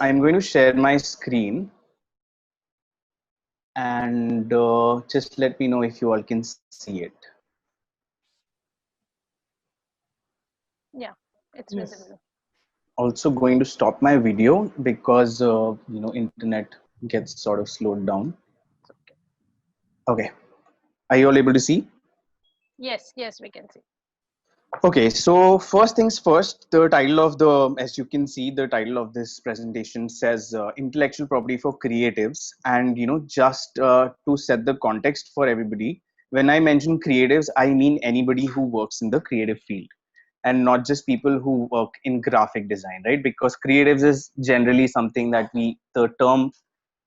I'm going to share my screen and just let me know if you all can see it. Yeah, it's Yes. visible. Also going to stop my video because internet gets sort of slowed down. Okay. Okay. Are you all able to see? Yes, we can see. Okay, so first things first, the title of the, as you can see, the title of this presentation says intellectual property for creatives. And, just to set the context for everybody, when I mention creatives, I mean anybody who works in the creative field and not just people who work in graphic design, right? Because creatives is generally something that the term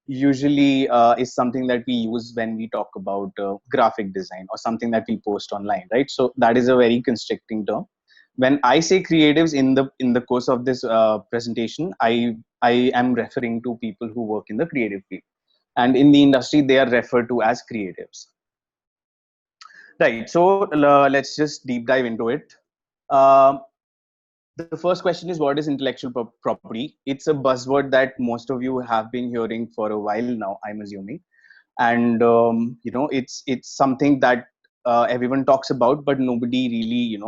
usually is something that we use when we talk about graphic design or something that we post online, right? So that is a very constricting term. When I say creatives in the course of this presentation, I am referring to people who work in the creative field, and in the industry they are referred to as creatives, right? So let's just deep dive into it. Um the first question is, what is intellectual property? It's a buzzword that most of you have been hearing for a while now, I'm assuming. And it's something that everyone talks about, but nobody really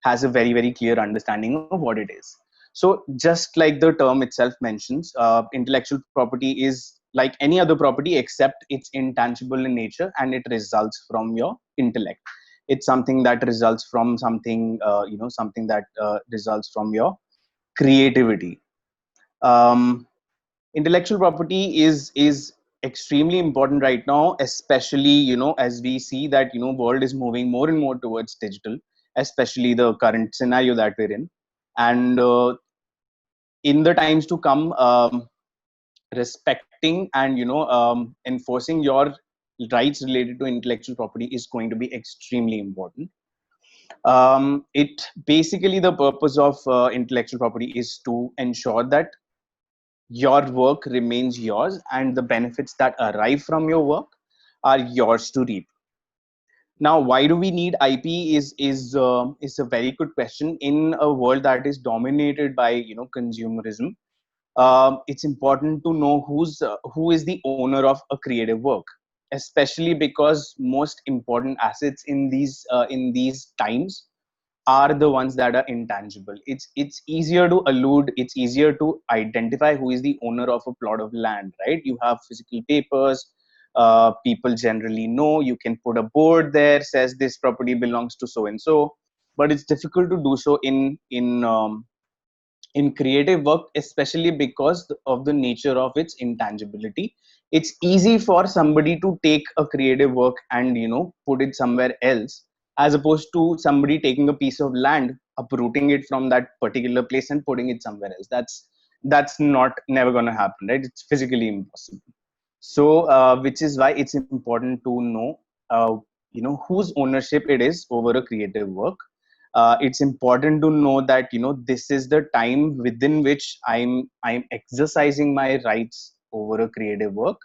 has a very very clear understanding of what it is. So just like the term itself mentions, intellectual property is like any other property except it's intangible in nature and it results from your intellect. It's something that results from something, something that results from your creativity. um, Intellectual property is extremely important right now, especially as we see that world is moving more and more towards digital, especially the current scenario that we're in. And in the times to come, respecting and enforcing your rights related to intellectual property is going to be extremely important. It basically, the purpose of intellectual property is to ensure that your work remains yours and the benefits that arrive from your work are yours to reap. Now, why do we need IP is a very good question. In a world that is dominated by consumerism, it's important to know who is the owner of a creative work, especially because most important assets in these times are the ones that are intangible. It's easier to allude, it's easier to identify who is the owner of a plot of land, right? You have physical papers. People generally know, you can put a board there says this property belongs to so and so. But it's difficult to do so in creative work, especially because of the nature of its intangibility. It's easy for somebody to take a creative work and put it somewhere else, as opposed to somebody taking a piece of land, uprooting it from that particular place and putting it somewhere else. That's not never going to happen, right? It's physically impossible. So which is why it's important to know whose ownership it is over a creative work. It's important to know that this is the time within which I'm exercising my rights over a creative work.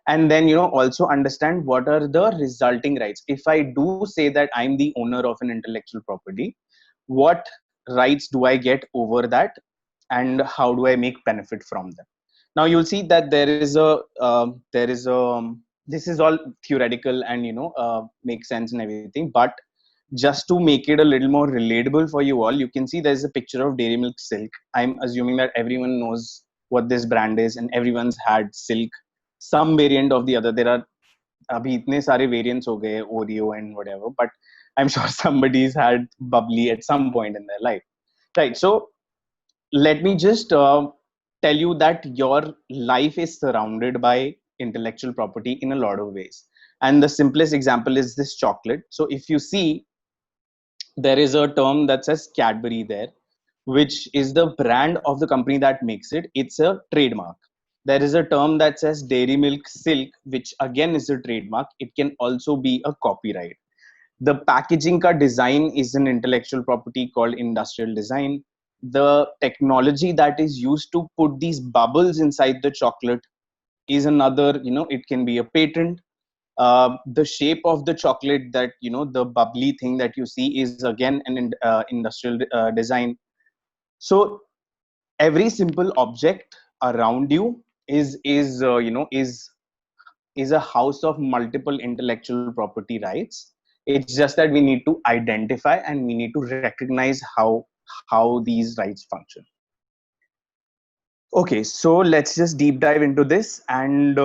And then also understand what are the resulting rights. If I do say that I'm the owner of an intellectual property, what rights do I get over that, and how do I make benefit from them? Now you'll see that this is all theoretical and makes sense and everything, but just to make it a little more relatable for you all, you can see there's a picture of Dairy Milk Silk. I'm assuming that everyone knows what this brand is and everyone's had silk, some variant of the other. There are अभी इतने सारे variants हो गए, Oreo and whatever, but I'm sure somebody's had bubbly at some point in their life, right? So let me just tell you that your life is surrounded by intellectual property in a lot of ways. And the simplest example is this chocolate. So if you see, there is a term that says Cadbury there, which is the brand of the company that makes it. It's a trademark. There is a term that says Dairy Milk Silk, which again is a trademark. It can also be a copyright. The packaging ka design is an intellectual property called industrial design. The technology that is used to put these bubbles inside the chocolate is another, it can be a patent. The shape of the chocolate, that the bubbly thing that you see, is again an industrial design. So every simple object around you is a house of multiple intellectual property rights. It's just that we need to identify and we need to recognize how these rights function. Okay, so let's just deep dive into this and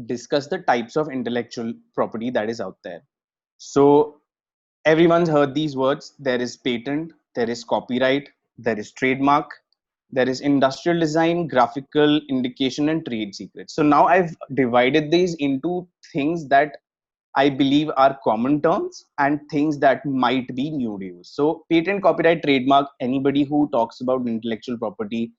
discuss the types of intellectual property that is out there. So everyone's heard these words. There is patent, there is copyright, there is trademark, there is industrial design, graphical indication, and trade secrets. So now I've divided these into things that I believe are common terms and things that might be new to you. So patent, copyright, trademark, anybody who talks about intellectual property,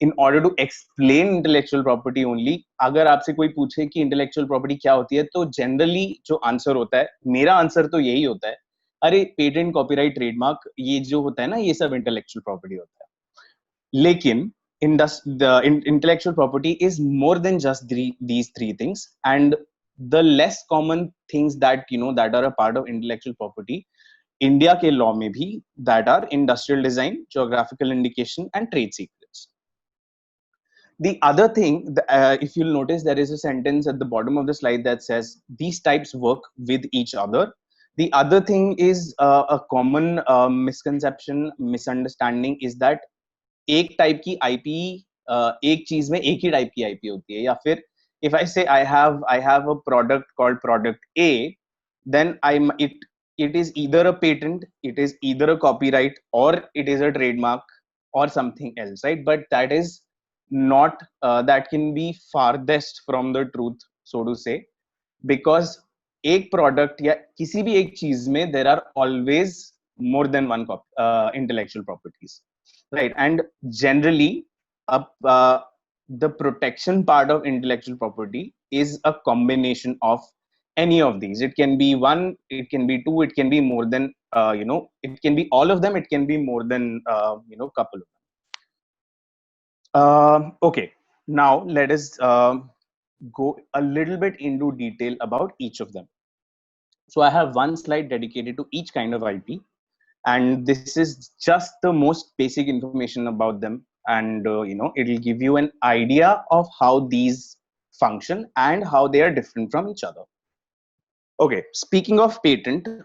in order to explain intellectual property only, अगर आपसे कोई पूछे कि intellectual property क्या होती है, तो generally जो answer होता है, मेरा answer तो यही होता है, अरे patent, copyright, trademark ये जो होता है ना, ये सब intellectual property होता है. लेकिन intellectual property is more than just these three things, and the less common things that that are a part of intellectual property India के law में भी, that are industrial design, geographical indication, and trade secrets. The other thing, if you'll notice, there is a sentence at the bottom of the slide that says these types work with each other. The other thing is a common misconception, misunderstanding is that एक type की IP एक चीज में एक ही type की IP होती है, या फिर if I say I have a product called product A, then it is either a patent, it is either a copyright, or it is a trademark or something else, right? But that is not that can be farthest from the truth, so to say, because एक product या किसी भी एक चीज में there are always more than one intellectual properties, right? And generally the protection part of intellectual property is a combination of any of these. It can be one, it can be two, it can be more than it can be all of them, it can be more than couple of them. Okay, now let us go a little bit into detail about each of them. So I have one slide dedicated to each kind of IP, and this is just the most basic information about them, and it'll give you an idea of how these function and how they are different from each other. Okay, speaking of patent, in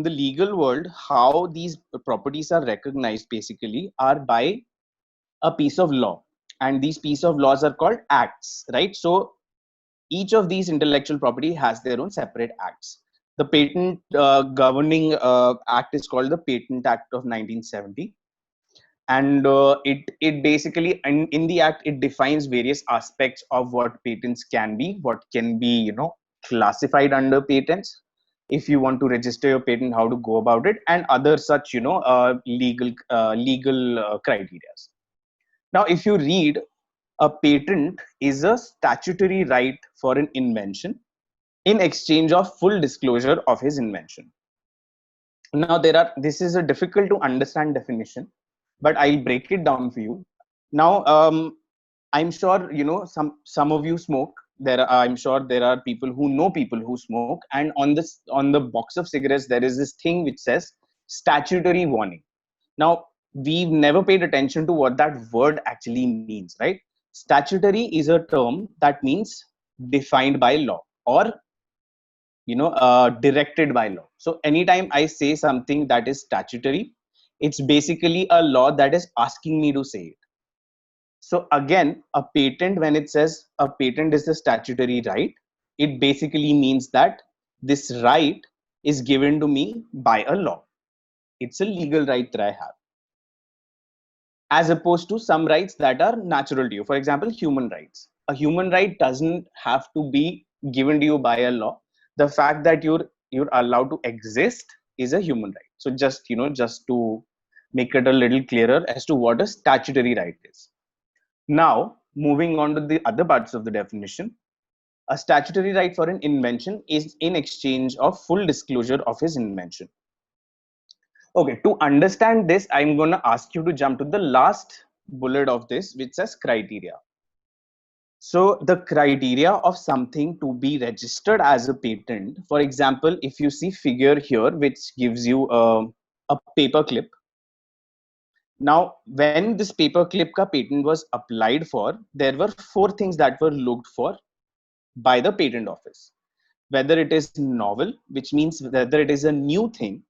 the legal world, how these properties are recognized basically are by a piece of law, and these piece of laws are called acts, right? So each of these intellectual property has their own separate acts. The patent governing act is called the Patent Act of 1970, and it basically, in the act, it defines various aspects of what patents can be, what can be classified under patents, if you want to register your patent, how to go about it, and other such legal criteria. Now if you read, a patent is a statutory right for an invention in exchange of full disclosure of his invention. Now this is a difficult to understand definition, but I'll break it down for you. Now I'm sure some of you smoke. I'm sure there are people who know people who smoke, and on the box of cigarettes there is this thing which says statutory warning. Now we've never paid attention to what that word actually means, right? Statutory is a term that means defined by law, or directed by law. So anytime I say something that is statutory, it's basically a law that is asking me to say it. So again, a patent, when it says a patent is a statutory right, it basically means that this right is given to me by a law. It's a legal right that I have, as opposed to some rights that are natural to you. For example, human rights. A human right doesn't have to be given to you by a law. The fact that you're allowed to exist is a human right. So just to make it a little clearer as to what a statutory right is. Now moving on to the other parts of the definition. A statutory right for an invention is in exchange of full disclosure of his invention. Okay, to understand this, I'm going to ask you to jump to the last bullet of this, which says criteria. So the criteria of something to be registered as a patent, for example, if you see figure here, which gives you a paper clip, Now, when this paperclip ka patent was applied for, there were four things that were looked for by the patent office. Whether it is novel, which means whether it is a new thing,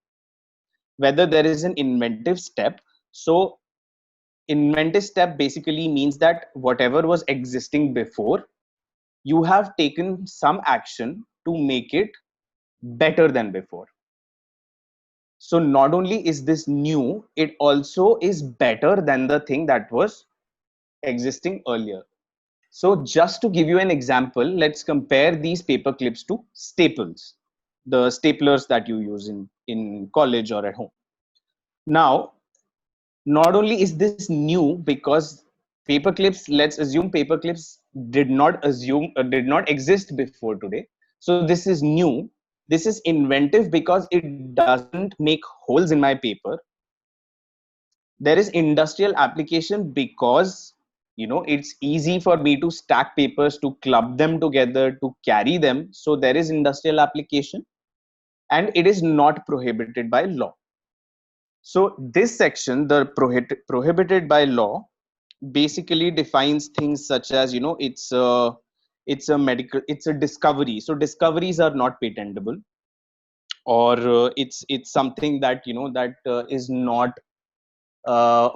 whether there is an inventive step. So inventive step basically means that whatever was existing before, you have taken some action to make it better than before. So not only is this new, it also is better than the thing that was existing earlier. So just to give you an example, let's compare these paper clips to staples, the staplers that you use in college or at home. Now, not only is this new because paper clips, let's assume paper clips did not exist before today. So this is new. This is inventive because it doesn't make holes in my paper. There is industrial application because it's easy for me to stack papers, to club them together, to carry them. So there is industrial application, and it is not prohibited by law. So this section, the prohibited by law, basically defines things such as it's a discovery. So discoveries are not patentable, or it's something that is not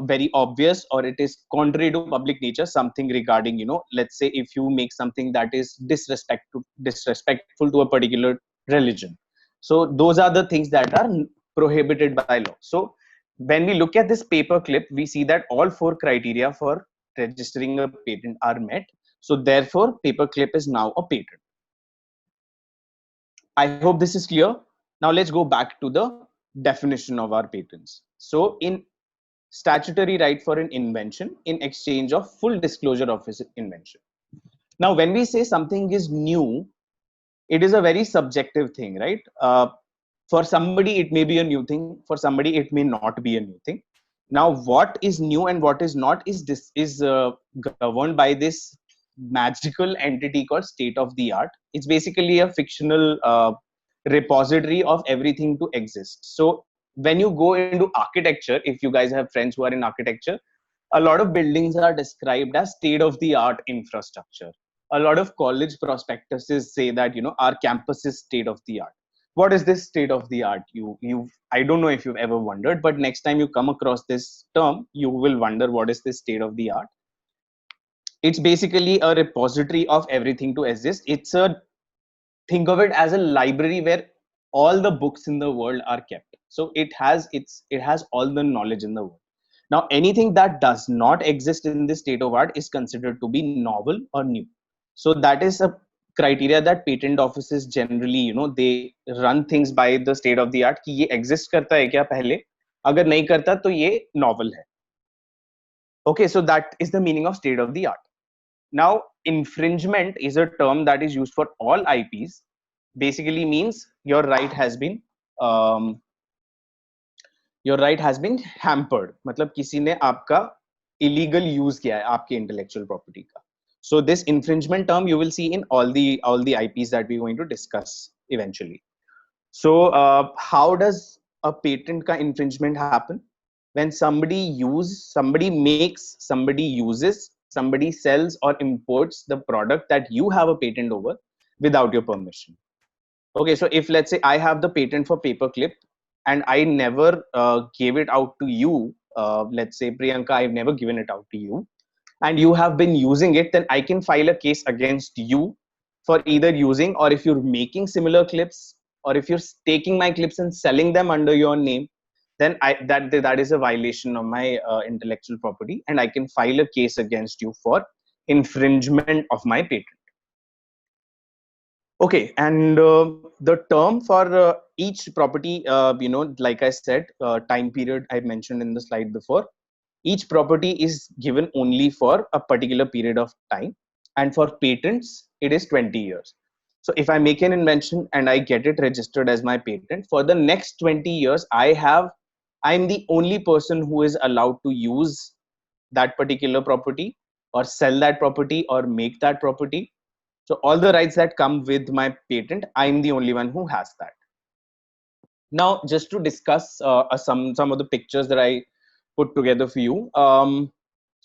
very obvious, or it is contrary to public nature, something regarding, let's say if you make something that is disrespectful to a particular religion. So those are the things that are prohibited by law. So when we look at this paper clip, we see that all four criteria for registering a patent are met. So therefore paper clip is now a patent. I hope this is clear. Now let's go back to the definition of our patents. So in statutory right for an invention in exchange of full disclosure of his invention. Now, when we say something is new, it is a very subjective thing, right? For somebody, it may be a new thing. For somebody, it may not be a new thing. Now, what is new and what is not is governed by this magical entity called state of the art. It's basically a fictional repository of everything to exist. So when you go into architecture, if you guys have friends who are in architecture, a lot of buildings are described as state of the art infrastructure. A lot of college prospectuses say that our campus is state of the art. What is this state of the art? You I don't know if you've ever wondered, but next time you come across this term, you will wonder what is this state of the art. It's basically a repository of everything to exist. It's a think of it as a library where all the books in the world are kept. So it has all the knowledge in the world. Now anything that does not exist in this state of art is considered to be novel or new. So that is a criteria that patent offices generally, they run things by the state of the art कि ये exist करता है क्या पहले, अगर नहीं करता तो ये novel है. Okay, so that is the meaning of state of the art. Now, infringement is a term that is used for all IPs. Basically means your right has been hampered. मतलब किसी ने आपका illegal use किया है आपके intellectual property का. So this infringement term you will see in all the IPs that we're going to discuss eventually. So how does a patent ka infringement happen? When somebody makes, somebody uses, somebody sells or imports the product that you have a patent over without your permission. Okay, so if let's say I have the patent for paperclip and I never gave it out to you, let's say Priyanka, I've never given it out to you, and you have been using it, then I can file a case against you for either using, or if you're making similar clips, or if you're taking my clips and selling them under your name, then that is a violation of my intellectual property, and I can file a case against you for infringement of my patent. Okay, and the term for each property, like I said, time period I mentioned in the slide before, each property is given only for a particular period of time, and for patents it is 20 years. So if I make an invention and I get it registered as my patent, for the next 20 years I'm the only person who is allowed to use that particular property, or sell that property, or make that property. So all the rights that come with my patent, I'm the only one who has that. Now just to discuss some of the pictures that I put together for you.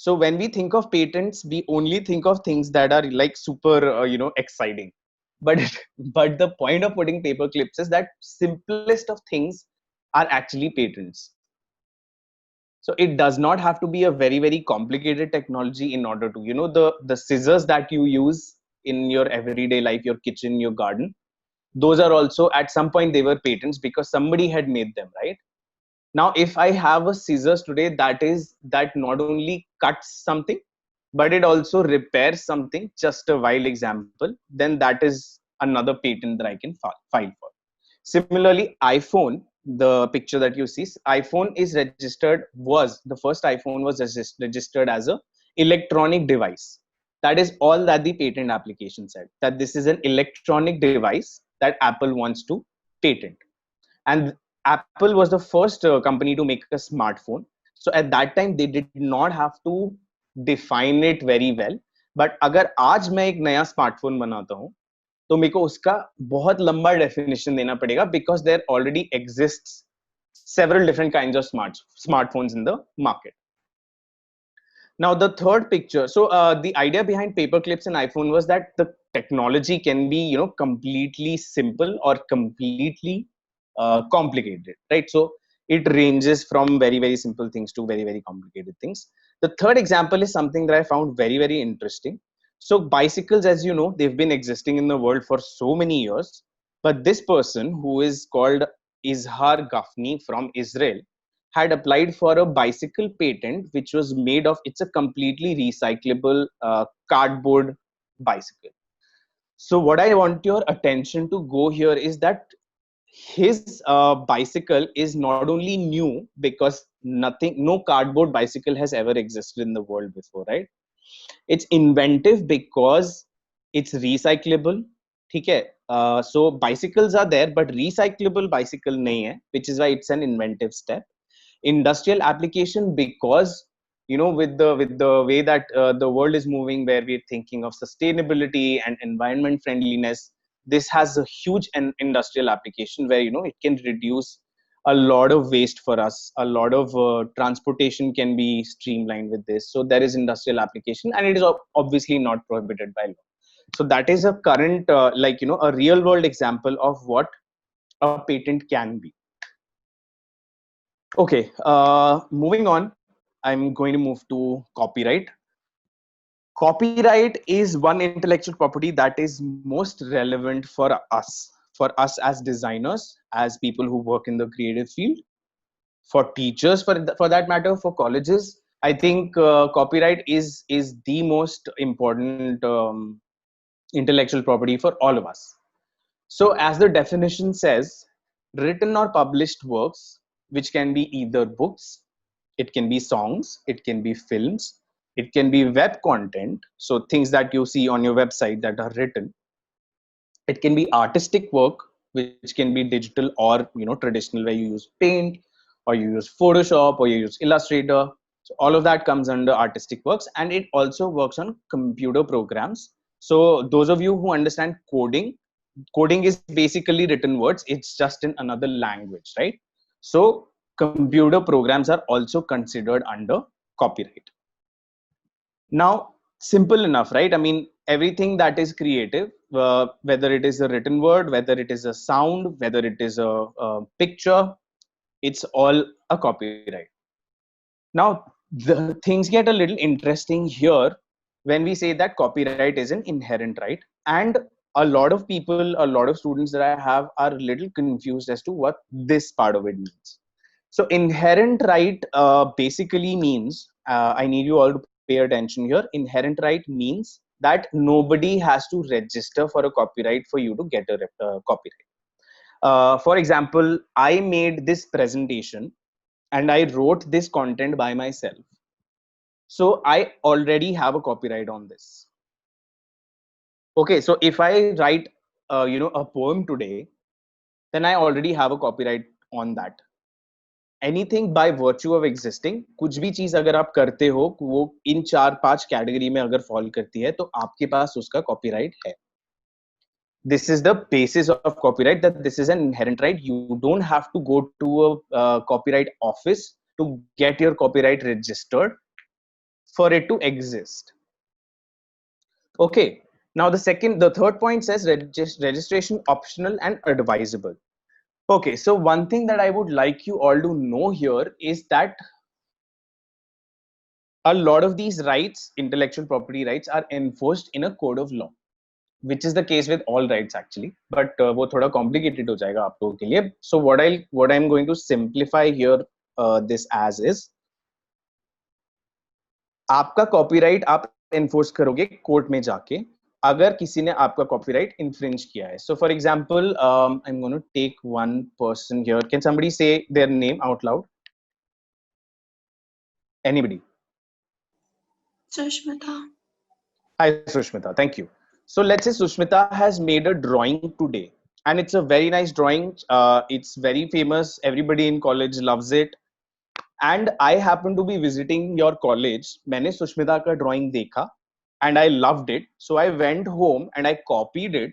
So when we think of patents, we only think of things that are like super exciting, but but the point of putting paper clips is that simplest of things are actually patents. So it does not have to be a very very complicated technology in order to, the scissors that you use in your everyday life, your kitchen, your garden, those are also at some point they were patents because somebody had made them, right? Now if I have a scissors today that not only cuts something but it also repairs something, just a wild example, then that is another patent that I can file for. Similarly, iPhone, the picture that you see, iPhone is registered, was the first iPhone was registered as a electronic device. That is all that the patent application said, that this is an electronic device that Apple wants to patent. And Apple was the first company to make a smartphone. So at that time they did not have to define it very well. But अगर आज मैं एक नया smartphone बनाता हूँ तो मेरे को उसका बहुत लंबा डेफिनेशन देना पड़ेगा because there already exists several different kinds of smartphones in the market. Now the third picture, so the idea behind paper clips and iPhone was that the technology can be, completely simple or completely complicated, right? So it ranges from very very simple things to very very complicated things. The third example is something that I found very very interesting. So bicycles, as you know, they've been existing in the world for so many years, but this person who is called Izhar Gafni from Israel had applied for a bicycle patent which was made of, it's a completely recyclable cardboard bicycle. So what I want your attention to go here is that his bicycle is not only new because no cardboard bicycle has ever existed in the world before, right? It's inventive because it's recyclable. ठीक है? So bicycles are there but recyclable bicycle nahi hai, which is why it's an inventive step. Industrial application because, with the way that the world is moving, where we're thinking of sustainability and environment friendliness, this has a huge industrial application where, it can reduce a lot of waste for us, a lot of transportation can be streamlined with this. So there is industrial application and it is obviously not prohibited by law. So that is a current a real world example of what a patent can be. Okay, moving on, I'm going to move to copyright. Copyright is one intellectual property that is most relevant for us as designers, as people who work in the creative field, for teachers, for that matter, for colleges. I think copyright is the most important intellectual property for all of us. So, as the definition says, written or published works, which can be either books, it can be songs, it can be films, it can be web content. So, things that you see on your website that are written. It can be artistic work, which can be digital or traditional, where you use paint or you use Photoshop or you use Illustrator. So all of that comes under artistic works, and it also works on computer programs. So those of you who understand coding is basically written words, it's just in another language, right? So computer programs are also considered under copyright. Now, simple enough, right? I mean, everything that is creative, whether it is a written word, whether it is a sound, whether it is a picture, it's all a copyright. Now, the things get a little interesting here when we say that copyright is an inherent right. And a lot of people, a lot of students that I have are a little confused as to what this part of it means. So inherent right basically means, I need you all to pay attention here. Inherent right means that nobody has to register for a copyright for you to get a copyright. For example, I made this presentation and I wrote this content by myself. So I already have a copyright on this. Okay, so if I write, a poem today, then I already have a copyright on that. Anything by virtue of existing, कुछ भी चीज अगर आप करते हो वो इन 4-5 category में अगर फॉल करती है तो आपके पास उसका कॉपीराइट है. This is the basis of copyright, that this is an inherent right. You don't have to go to a copyright office to get your copyright registered for it to exist. Okay. Now the third point says registration optional and advisable. Okay, so one thing that I would like you all to know here is that a lot of these rights, intellectual property rights, are enforced in a code of law, which is the case with all rights actually, but वो थोड़ा complicated हो जाएगा आप लोगों के लिए. So what I'm going to simplify here this as is, आपका copyright आप enforce करोगे कोर्ट में जाके अगर किसी ने आपका copyright infringe किया है. So for example, I'm going to take one person here. Can somebody say their name out loud? Anybody? Sushmita. Hi, Sushmita. Thank you. So let's say Sushmita has made a drawing today, and it's a very nice drawing. It's very famous. Everybody in college loves it. And I happen to be visiting your college. मैंने सुष्मिता का drawing देखा, and I loved it. So I went home and I copied it.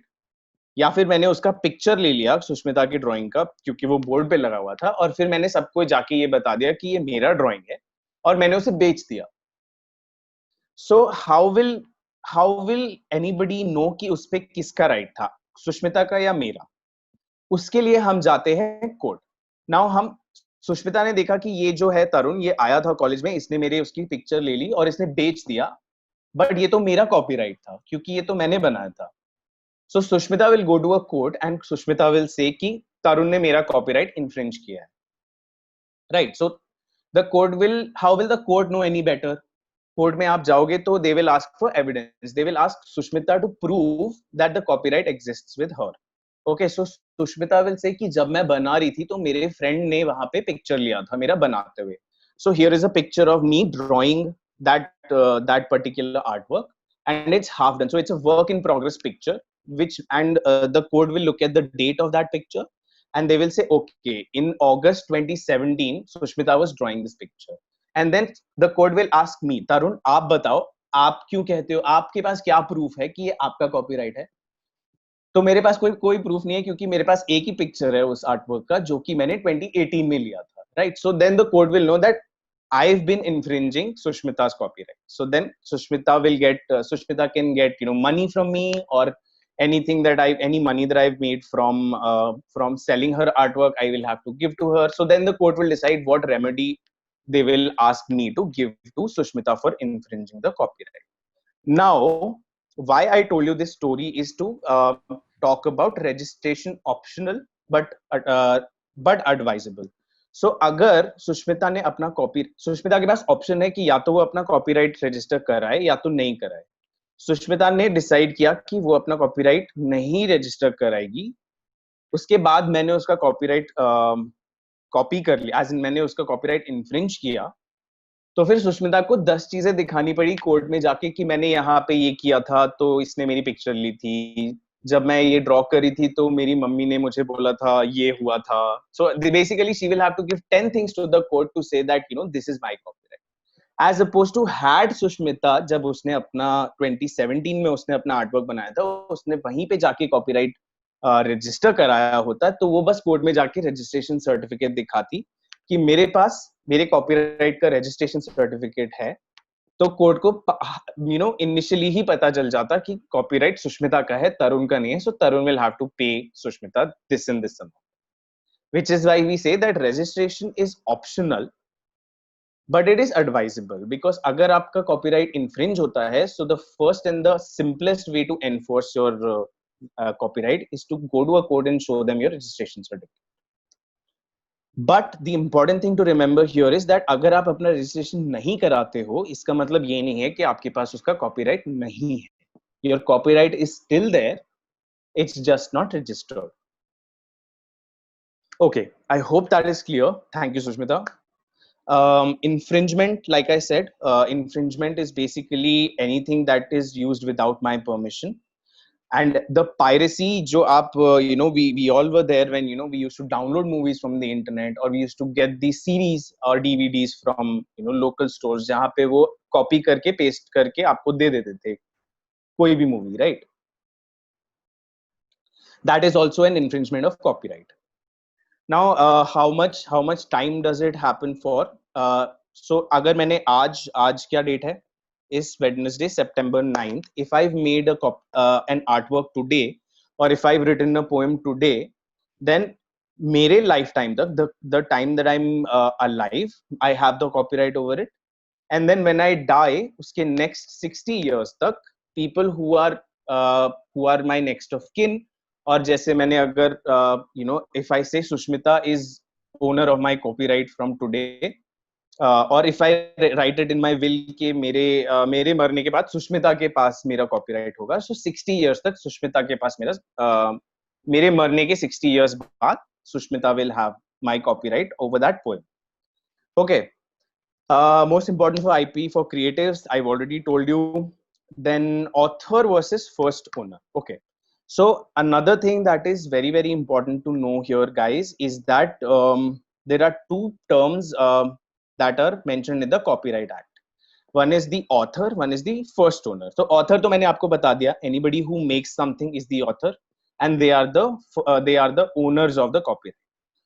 या फिर मैंने उसका picture ले लिया सुष्मिता की ड्राइंग का, क्योंकि वो बोर्ड पे लगा हुआ था, और फिर मैंने सबको जाके ये बता दिया कि ये मेरा ड्राइंग है, और मैंने उसे बेच दिया. So how will anybody know कि उस पे किसका राइट था, सुष्मिता का या मेरा? उसके लिए हम जाते हैं कोर्ट. नाउ हम सुष्मिता ने देखा कि ये जो है तरुण, ये आया था कॉलेज में, इसने मेरे उसकी पिक्चर ले ली और इसने बेच दिया, बट ये तो मेरा कॉपीराइट था क्योंकि ये तो मैंने बनाया था. So Sushmita will go to a court and Sushmita will say कि तरुण ने मेरा कॉपीराइट इन्फ्रिंज किया है, right? So the court will, how will the court know any better? Court में आप जाओगे तो they will ask for evidence. They will ask Sushmita to prove that the copyright exists with her. Okay, so Sushmita will say कि जब मैं बना रही थी तो मेरे फ्रेंड ने वहां पे पिक्चर लिया था मेरा बनाते हुए. So here is a picture of me drawing that particular artwork, and it's half done. So it's a work in progress picture, which and the court will look at the date of that picture, and they will say, okay, in August 2017 Sushmita was drawing this picture. And then the court will ask me, Tarun, आप बताओ, आप क्यों कहते हो, आपके पास क्या proof है कि ये आपका कॉपीराइट है? तो मेरे पास कोई प्रूफ नहीं है, क्योंकि मेरे पास एक ही पिक्चर है उस आर्टवर्क का जो कि मैंने 2018 में लिया था, right? So then the court will know that I've been infringing Sushmita's copyright. So then Sushmita can get money from me, or any money that I've made from selling her artwork, I will have to give to her. So then the court will decide what remedy they will ask me to give to Sushmita for infringing the copyright. Now, why I told you this story is to talk about registration optional but advisable. सो अगर सुष्मिता ने अपना सुष्मिता के पास option है कि या तो वो अपना कॉपीराइट रजिस्टर कराए या तो नहीं कराए. सुष्मिता ने डिसाइड किया कि वो अपना कॉपीराइट नहीं रजिस्टर कराएगी. उसके बाद मैंने उसका कॉपीराइट कॉपी कर लिया, एज इन मैंने उसका कॉपीराइट इन्फ्रिंज किया. तो फिर सुष्मिता को 10 चीजें दिखानी पड़ी कोर्ट में जाके कि मैंने यहाँ पे ये किया था तो इसने मेरी पिक्चर ली थी, जब मैं ये ड्रॉ करी थी तो मेरी मम्मी ने मुझे बोला था ये हुआ था. So basically she will have to give 10 things to the court to say that this is my copyright, as oppose to had Sushmita जब उसने अपना 2017 में उसने अपना आर्टवर्क बनाया था, उसने वहीं पे जाके कॉपीराइट रजिस्टर कराया होता, तो वो बस कोर्ट में जाके रजिस्ट्रेशन सर्टिफिकेट दिखाती कि मेरे पास मेरे कॉपीराइट का रजिस्ट्रेशन सर्टिफिकेट है. तो कोर्ट को इनिशियली ही पता चल जाता कि कॉपीराइट सुष्मिता का है, तरुण का नहीं है. So Tarun will have to pay Sushmita this and this amount, which is why we say that registration is optional but it is advisable. Because अगर आपका कॉपीराइट इन्फ्रिंज होता है, so the first and the simplest way to enforce your copyright is to go to a court and show them your registration certificate. But the important thing to remember here is that अगर आप अपना registration नहीं कराते हो, इसका मतलब ये नहीं है कि आपके पास उसका copyright नहीं है. Your copyright is still there, it's just not registered. Okay, I hope that is clear. Thank you, Sushmita. Infringement, like I said, infringement is basically anything that is used without my permission. And the piracy jo aap we all were there when we used to download movies from the internet, or we used to get these series or DVDs from local stores jahan pe wo copy karke paste karke aapko de dete the koi bhi movie, right? That is also an infringement of copyright. Now how much time does it happen for? सो अगर मैंने आज क्या date है, इस Wednesday September 9th, if I've made an artwork today or if I've written a poem today, then मेरे life time तक, the time that I'm alive, I have the copyright over it. And then when I die, उसके next 60 years तक people who are my next of kin, और जैसे मैंने अगर if I say Sushmita is owner of my copyright from today, और if I right it in my will के मेरे मरने के बाद सुष्मिता के पास मेरा कॉपीराइट होगा, सो 60 इयर्स तक सुष्मिता के पास मेरे मरने के 60 इयर्स बाद Sushmita will have my copyright over that poem. Okay, most important for IP for creatives, I've already told you. Then author versus first owner. Okay, so another thing that is very very important to know here, guys, is that there are two terms that are mentioned in the Copyright Act. One is the author, one is the first owner. So author तो मैंने आपको बता दिया, anybody who makes something is the author, and they are the owners of the copyright.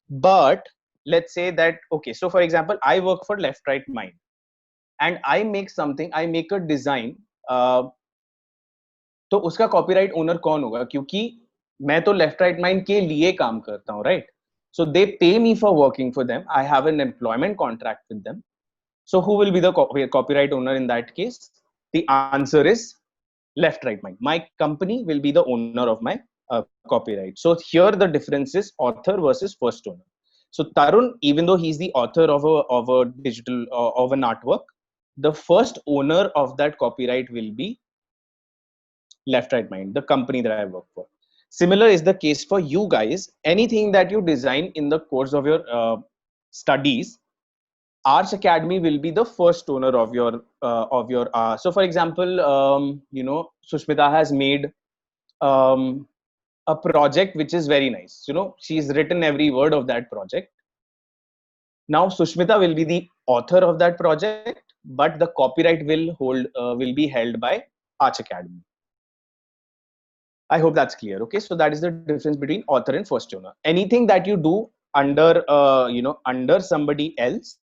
But let's say that, okay, so for example, I work for Left Right Mind and I make something, I make a design, तो उसका copyright owner कौन होगा? क्योंकि मैं तो left right mind के लिए काम करता हूँ, right? So they pay me for working for them. I have an employment contract with them. So who will be the copyright owner in that case? The answer is Left Right Mind. My company will be the owner of my copyright. So here the difference is author versus first owner. So Tarun, even though he's the author of a digital of an artwork, the first owner of that copyright will be Left Right Mind, the company that I work for. Similar is the case for you guys. Anything that you design in the course of your studies, Arch Academy will be the first owner of your so for example, Sushmita has made a project which is very nice. She's written every word of that project. Now Sushmita will be the author of that project, but the copyright will be held by Arch Academy. I hope that's clear. Okay, so that is the difference between author and first owner. Anything that you do under under somebody else,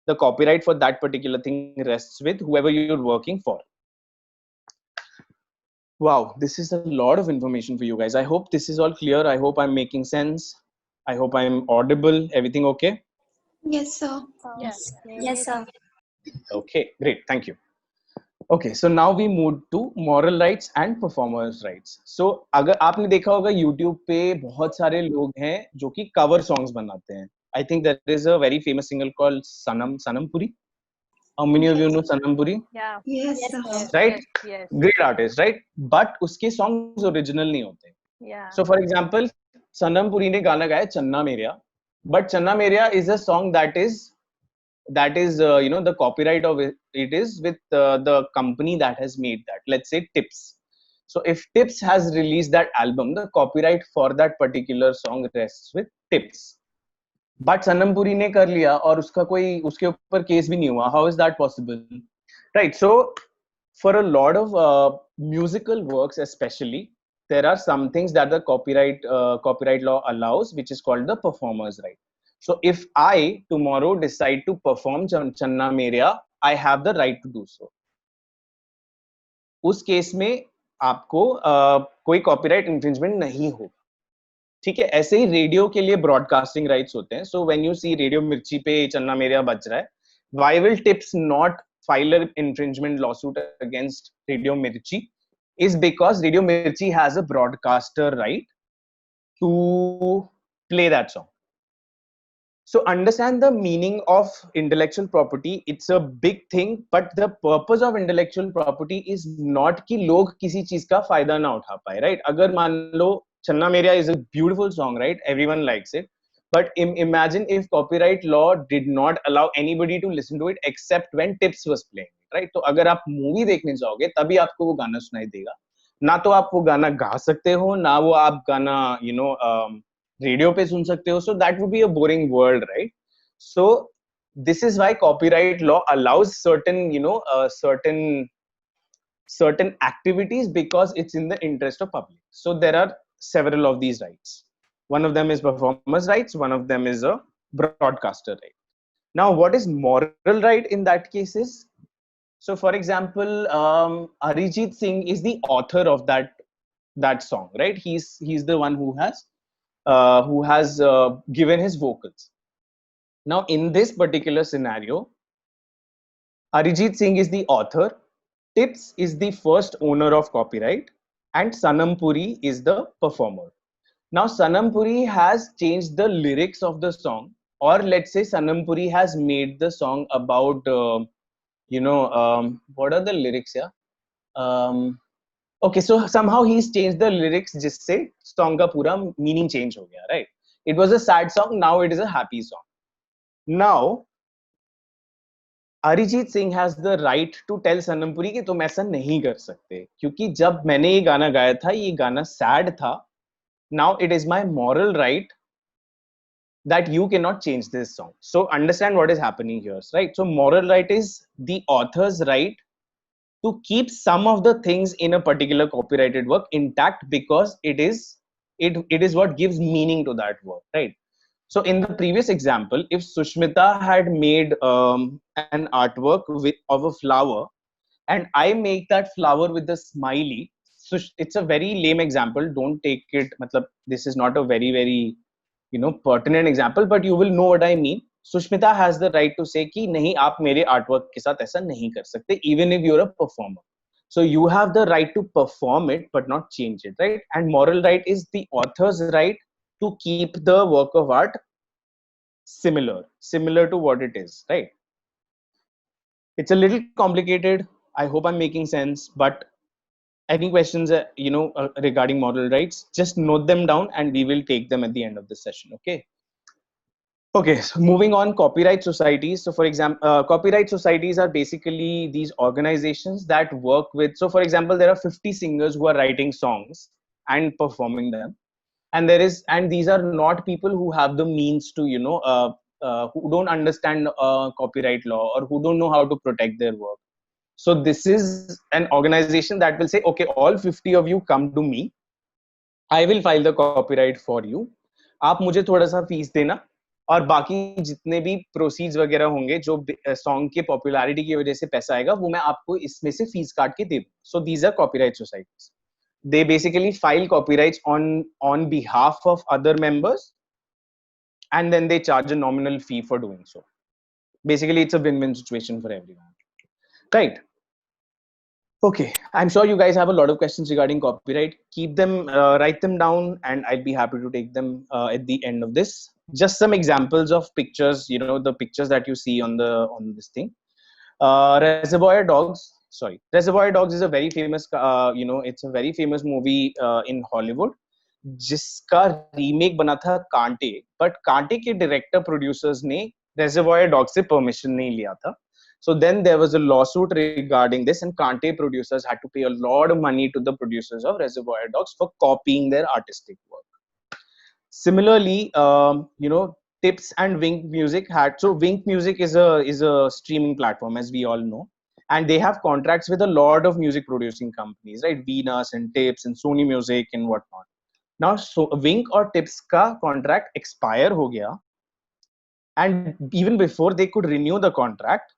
the copyright for that particular thing rests with whoever you're working for. Wow, this is a lot of information for you guys. I hope this is all clear. I hope I'm making sense. I hope I'm audible. Everything okay? Yes, sir. Yes. Yes, sir. Okay, great. Thank you. Okay, so now we move to moral rights and performers rights. So अगर आपने देखा होगा YouTube पे बहुत सारे लोग हैं जो कि cover songs बनाते हैं. I think there is a very famous singer called Sanam Puri. How many of you know Sanam Puri? Yeah. Yes, sir. Yes. Right? Yes. Great artist, right? But उसके songs original नहीं होते. Yeah. So for example, Sanam Puri ने गाना गाया Channa Mereya, but Channa Mereya is a song that is the copyright of it is with the company that has made that. Let's say Tips. So if Tips has released that album, the copyright for that particular song rests with Tips. But Sanam Puri ने कर लिया और उसके ऊपर case भी नहीं हुआ. How is that possible? Right. So for a lot of musical works especially, there are some things that the copyright law allows, which is called the performer's right. So if I tomorrow decide to perform Channa Mereya, I have the right to do so. उस case में आपको कोई copyright infringement नहीं हो. ठीक है, ऐसे ही radio के लिए ब्रॉडकास्टिंग राइट्स होते हैं. So when you see Radio Mirchi पे चन्ना मेरेया बज रहा है, why will Tips not file an infringement lawsuit against Radio Mirchi? Is because Radio Mirchi has a broadcaster right to play that song. So understand the meaning of intellectual property. It's a big thing, but the purpose of intellectual property is not कि लोग किसी चीज का फायदा ना उठा पाए, right? अगर मान लो Channa Mereya is a beautiful song, right? Everyone likes it. But imagine if copyright law did not allow anybody to listen to it except when Tips was playing, right? तो अगर आप मूवी देखने जाओगे तभी आपको वो गाना सुनाई देगा. ना तो आप वो गाना गा सकते हो, ना वो आप गाना रेडियो पे सुन सकते हो. So that would be a boring world, right? So this is why copyright law allows certain activities, because it's in the interest of public. So there are several of these rights. One of them is performers rights, one of them is a broadcaster right. Now, what is moral right in that case is, so for example, Arijit Singh is the author of that song, right? He's the one who has given his vocals. Now, in this particular scenario, Arijit Singh is the author, Tips is the first owner of copyright, and Sanam Puri is the performer. Now, Sanam Puri has changed the lyrics of the song, or let's say Sanam Puri has made the song about, what are the lyrics here? Um, okay, so somehow he's changed the lyrics, just say song ka pura meaning change ho gaya, right? It was a sad song, now it is a happy song. Now, Arijit Singh has the right to tell Sanam Puri कि तुम ऐसा नहीं कर सकते, क्योंकि जब मैंने ये गाना गाया था ये गाना सैड था. Now it is my moral right that you cannot change this song. So understand what is happening here, right? So moral right is the author's right to keep some of the things in a particular copyrighted work intact, because it is what gives meaning to that work, right? So in the previous example, if Sushmita had made an artwork of a flower, and I make that flower with a smiley, so it's a very lame example, don't take it, matlab, this is not a very very pertinent example, but you will know what I mean. Sushmita has the right to say कि नहीं आप मेरे artwork के साथ ऐसा नहीं कर सकते, even if you're a performer. So you have the right to perform it but not change it, right? And moral right is the author's right to keep the work of art similar to what it is, right? It's a little complicated. I hope I'm making sense, but any questions regarding moral rights, just note them down and we will take them at the end of the session. Okay, so moving on, copyright societies. So for example, copyright societies are basically these organizations that work with, so for example, there are 50 singers who are writing songs and performing them, and these are not people who have the means to who don't understand copyright law or who don't know how to protect their work. So this is an organization that will say, okay, all 50 of you come to me, I will file the copyright for you, आप मुझे थोड़ा सा fees देना, और बाकी जितने भी proceeds वगैरह होंगे, जो सॉन्ग के पॉपुलैरिटी की वजह से पैसा आएगा, वो मैं आपको इसमें से फीस काट के दे दूं. So these are copyright societies. They basically file copyrights on behalf of other members, and then they charge a nominal fee for doing so. Basically it's a win-win situation for everyone, right? Okay, I'm sure you guys have a lot of questions regarding copyright. Keep them, write them down, and I'll be happy to take them at the end of this. Just some examples of pictures, the pictures that you see on this thing. Reservoir Dogs. Sorry, Reservoir Dogs is a very famous, it's a very famous movie in Hollywood, जिसका remake बना था कांटे, but कांटे के director producers ने reservoir dog से permission नहीं लिया था. So then there was a lawsuit regarding this, and Kante producers had to pay a lot of money to the producers of Reservoir Dogs for copying their artistic work. Similarly, Tips and Wink Music had, so Wink Music is a streaming platform, as we all know, and they have contracts with a lot of music producing companies, right? Venus and Tips and Sony Music and whatnot. Now, so Wink or Tips ka contract expire ho gaya, and even before they could renew the contract,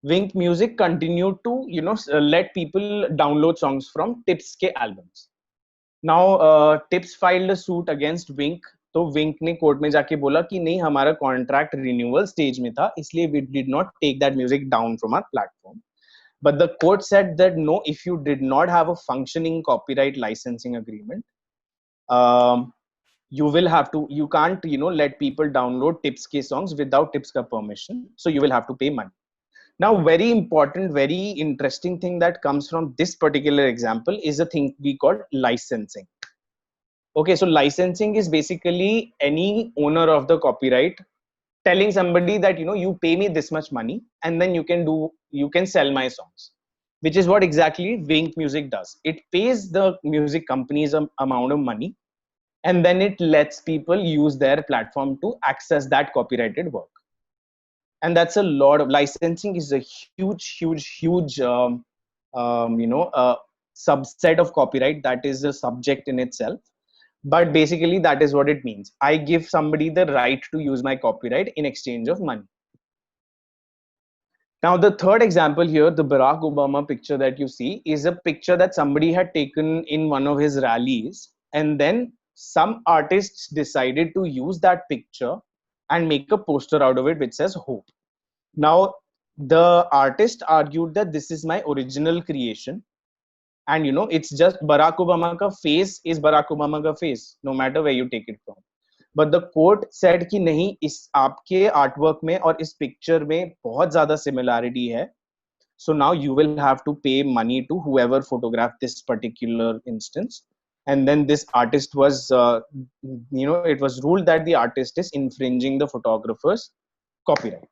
Wink Music continued to let people download songs from Tips के albums. Now Tips filed a suit against Wink. तो Wink ने court में जाके बोला कि नहीं, हमारा contract renewal stage में था, इसलिए we did not take that music down from our platform. But the court said that no, if you did not have a functioning copyright licensing agreement, you will have to, you can't let people download Tips ke songs without Tips ka permission, so you will have to pay money. Now, very important, very interesting thing that comes from this particular example is a thing we call licensing. Okay, so licensing is basically any owner of the copyright telling somebody that you pay me this much money, and then you can sell my songs, which is what exactly Wink Music does. It pays the music companies an amount of money, and then it lets people use their platform to access that copyrighted work. And that's a lot of, licensing is a huge subset of copyright that is a subject in itself. But basically that is what it means. I give somebody the right to use my copyright in exchange of money. Now, the third example here, the Barack Obama picture that you see, is a picture that somebody had taken in one of his rallies. And then some artists decided to use that picture and make a poster out of it which says hope. Now, the artist argued that this is my original creation. And it's just Barack Obama ka face is Barack Obama ka face, no matter where you take it from. But the court said कि नहीं, इस आपके artwork में और इस picture में बहुत ज्यादा सिमिलैरिटी है. So now you will have to pay money to whoever photographed this particular instance. And then this artist was, it was ruled that the artist is infringing the photographer's copyright.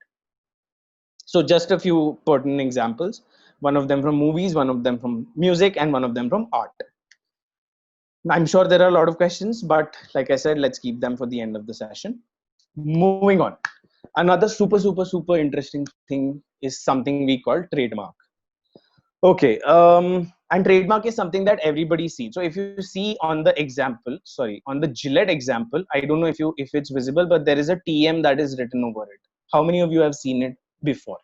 So just a few pertinent examples, one of them from movies, one of them from music, and one of them from art. I'm sure there are a lot of questions, but like I said, let's keep them for the end of the session. Moving on. Another super interesting thing is something we call trademark. Okay, and trademark is something that everybody sees. So if you see on the example, on the Gillette example, I don't know if it's visible, but there is a TM that is written over it. How many of you have seen it before?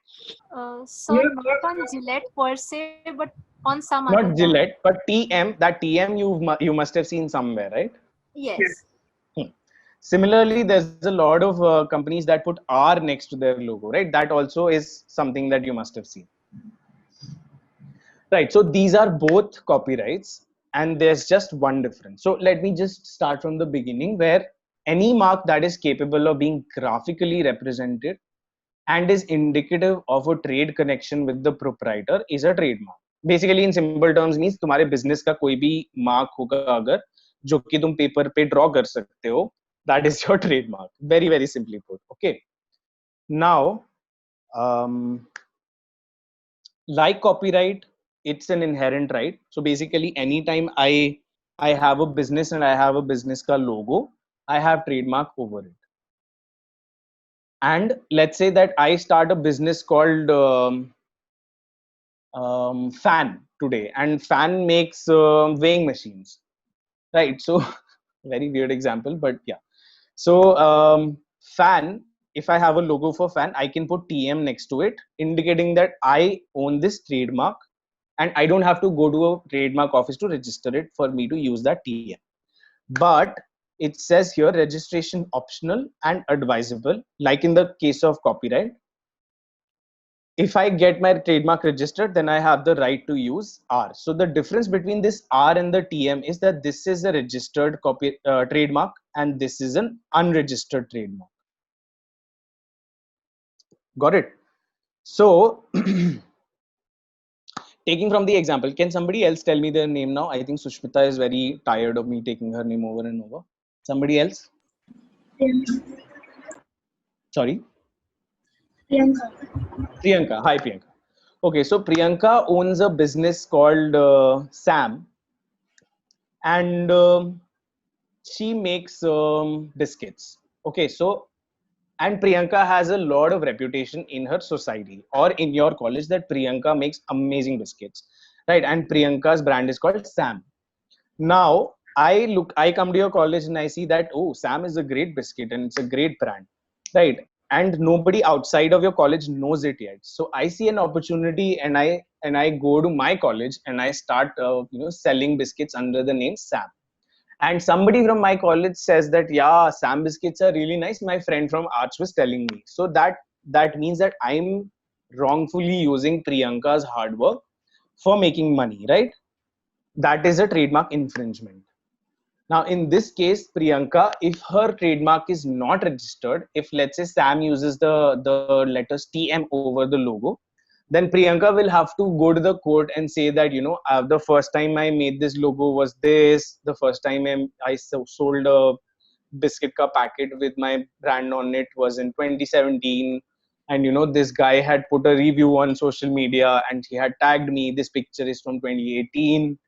So not on Gillette per se, but on some other Not brand. Gillette, but TM. That TM you must have seen somewhere, right? Yes. Similarly, there's a lot of companies that put R next to their logo, right? That also is something that you must have seen. Right, so these are both copyrights, and there's just one difference. So let me just start from the beginning, where any mark that is capable of being graphically represented and is indicative of a trade connection with the proprietor is a trademark. Basically, in simple terms, means तुम्हारे business का कोई भी mark होगा अगर जो कि तुम paper पे draw कर सकते हो, that is your trademark. Very simply put. Okay. Now, like copyright, it's an inherent right. So basically, anytime I have a business and I have a business ka logo, I have trademark over it. And let's say that I start a business called Fan today, and Fan makes weighing machines, right? So very weird example, but yeah. So Fan, if I have a logo for Fan, I can put TM next to it, indicating that I own this trademark, and I don't have to go to a trademark office to register it for me to use that TM. But it says here registration optional and advisable, like in the case of copyright. If I get my trademark registered, then I have the right to use R. So the difference between this R and the TM is that this is a registered trademark, and this is an unregistered trademark. Got it? So taking from the example, can somebody else tell me their name now? I think Sushmita is very tired of me taking her name over and over. Somebody else? Sorry? Priyanka. Hi, Priyanka. Okay, so Priyanka owns a business called Sam, and she makes biscuits. Okay, so, and Priyanka has a lot of reputation in her society or in your college that Priyanka makes amazing biscuits, right? And Priyanka's brand is called Sam. Now I come to your college and I see that, oh, Sam is a great biscuit and it's a great brand, right? And nobody outside of your college knows it yet. So I see an opportunity, and I go to my college and I start selling biscuits under the name Sam. And somebody from my college says that, yeah, Sam biscuits are really nice, my friend from arts was telling me. So that means that I'm wrongfully using Priyanka's hard work for making money, right? That is a trademark infringement. Now, in this case, Priyanka, if her trademark is not registered, if let's say Sam uses the letters TM over the logo, then Priyanka will have to go to the court and say that, the first time I made this logo was this, the first time I sold a biscuit ka packet with my brand on it was in 2017. And, this guy had put a review on social media and he had tagged me. This picture is from 2018.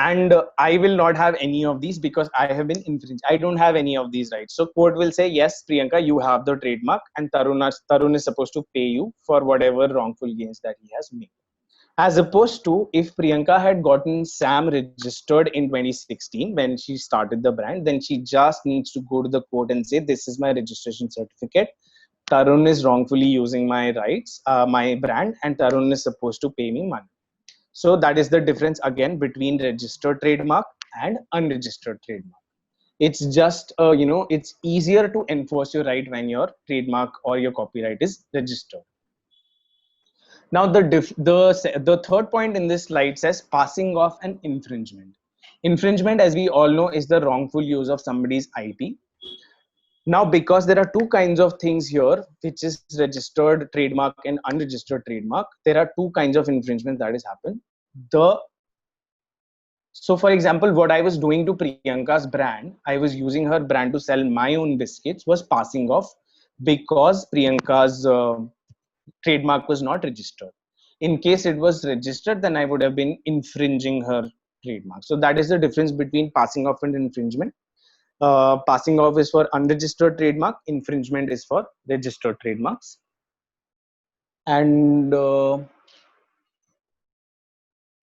And I will not have any of these because I have been infringed. I don't have any of these rights. So court will say, yes, Priyanka, you have the trademark, and Tarun is supposed to pay you for whatever wrongful gains that he has made. As opposed to if Priyanka had gotten Sam registered in 2016 when she started the brand, then she just needs to go to the court and say, this is my registration certificate. Tarun is wrongfully using my rights, my brand, and Tarun is supposed to pay me money. So that is the difference again between registered trademark and unregistered trademark. It's just it's easier to enforce your right when your trademark or your copyright is registered. Now the third point in this slide says passing off an infringement. Infringement, as we all know, is the wrongful use of somebody's IP. Now, because there are two kinds of things here, which is registered trademark and unregistered trademark, there are two kinds of infringement that has happened. So for example, what I was doing to Priyanka's brand, I was using her brand to sell my own biscuits, was passing off because Priyanka's trademark was not registered. In case it was registered, then I would have been infringing her trademark. So that is the difference between passing off and infringement. Passing off is for unregistered trademark, infringement is for registered trademarks. And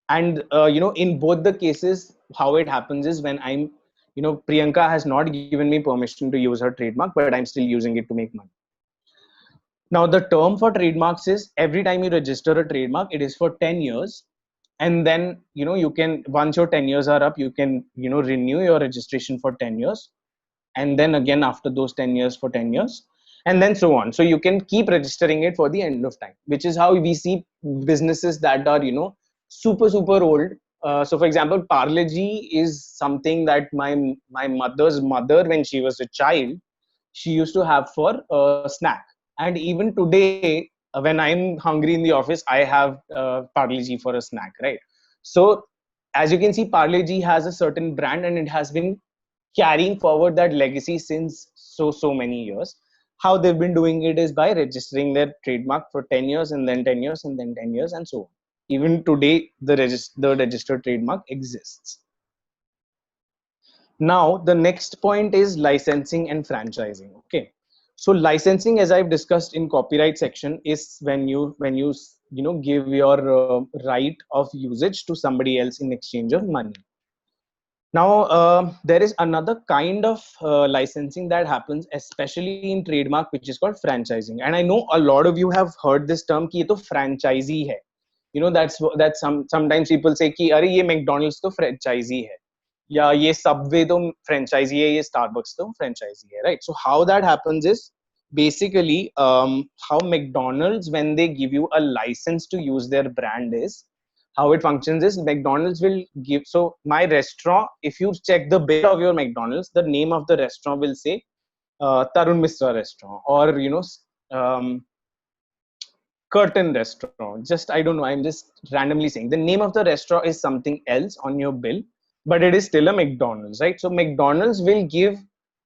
in both the cases, how it happens is when I'm Priyanka has not given me permission to use her trademark, but I'm still using it to make money. Now the term for trademarks is every time you register a trademark, it is for 10 years. And then you can, once your 10 years are up, you can renew your registration for 10 years, and then again after those 10 years for 10 years, and then so on. So you can keep registering it for the end of time, which is how we see businesses that are super old. So for example, Parle G is something that my mother's mother, when she was a child, she used to have for a snack. And even today, when I'm hungry in the office, I have Parle G for a snack, right? So as you can see, Parle G has a certain brand, and it has been carrying forward that legacy since so many years. How they've been doing it is by registering their trademark for 10 years, and then 10 years, and then 10 years, and so on. Even today, the registered trademark exists. Now the next point is licensing and franchising. Okay, so licensing, as I've discussed in copyright section, is when you give your right of usage to somebody else in exchange of money. Now there is another kind of licensing that happens, especially in trademark, which is called franchising. And I know a lot of you have heard this term कि ये तो franchisee है. That's sometimes people say कि अरे ये McDonald's तो franchisee है, या ये Subway तो franchisee है, ये Starbucks तो franchisee है, right? So how that happens is basically how McDonald's, when they give you a license to use their brand, is how it functions is McDonald's will give. So my restaurant, if you check the bill of your McDonald's, the name of the restaurant will say Tarun Misra Restaurant, or Curtain Restaurant. Just, I don't know, I'm just randomly saying the name of the restaurant is something else on your bill, but it is still a McDonald's, right? So McDonald's will give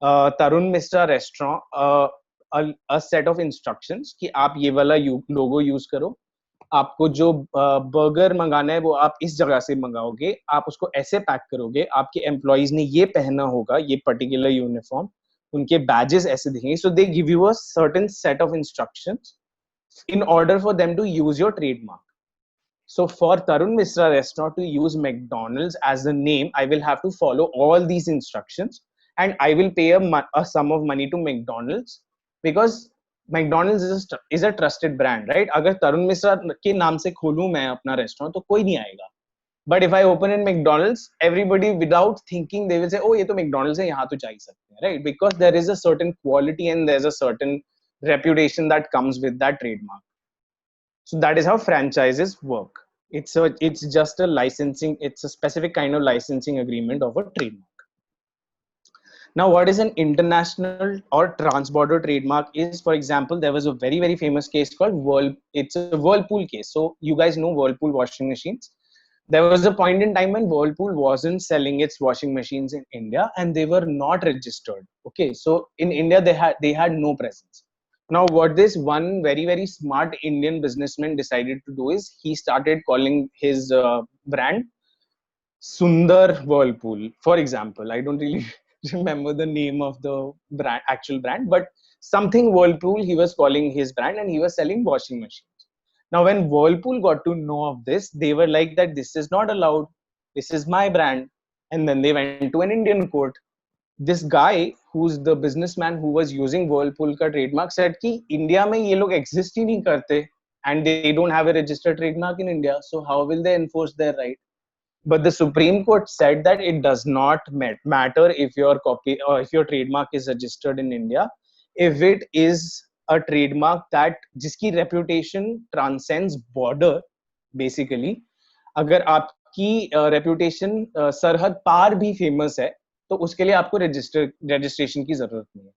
Tarun Misra Restaurant a set of instructions कि आप ये वाला logo use करो, आपको जो burger मंगाना है वो आप इस जगह से मंगाओगे, आप उसको ऐसे पैक करोगे, आपके एम्प्लॉइज ने ये पहना होगा, ये पर्टिकुलर यूनिफॉर्म, उनके बैजेस ऐसे दिखेंगे. So they give you a certain set of instructions in order for them to use your trademark. So for Tarun Misra Restaurant to use McDonald's as the name, I will have to follow all these instructions, and I will pay a sum of money to McDonald's, because McDonald's is a trusted brand, right? अगर तरुण मिश्रा के नाम से खोलूं मैं अपना restaurant तो कोई नहीं आएगा. But if I open in McDonald's, everybody without thinking they will say, oh ये तो McDonald's है, यहाँ तो जा ही सकते हैं, right? Because there is a certain quality and there's a certain reputation that comes with that trademark. So that is how franchises work. It's just a licensing, it's a specific kind of licensing agreement of a trademark. Now, what is an international or trans-border trademark is, for example, there was a very famous case called it's a Whirlpool case. So you guys know Whirlpool washing machines. There was a point in time when Whirlpool wasn't selling its washing machines in India, and they were not registered. Okay, so in India they had no presence. Now, what this one very smart Indian businessman decided to do is he started calling his brand Sundar Whirlpool, for example. I don't really remember the name of the actual brand, but something Whirlpool he was calling his brand, and he was selling washing machines. Now when Whirlpool got to know of this, they were like that this is not allowed, this is my brand, and then they went to an Indian court. this guy who's the businessman who was using Whirlpool का trademark said कि India में ये लोग exist ही नहीं करते and they don't have a registered trademark in India, so how will they enforce their right? But the Supreme Court said that it does not matter if your copy or if your trademark is registered in India, if it is a trademark that जिसकी reputation transcends border, basically अगर आपकी reputation सरहद पार भी famous है तो उसके लिए आपको registration की जरूरत नहीं है,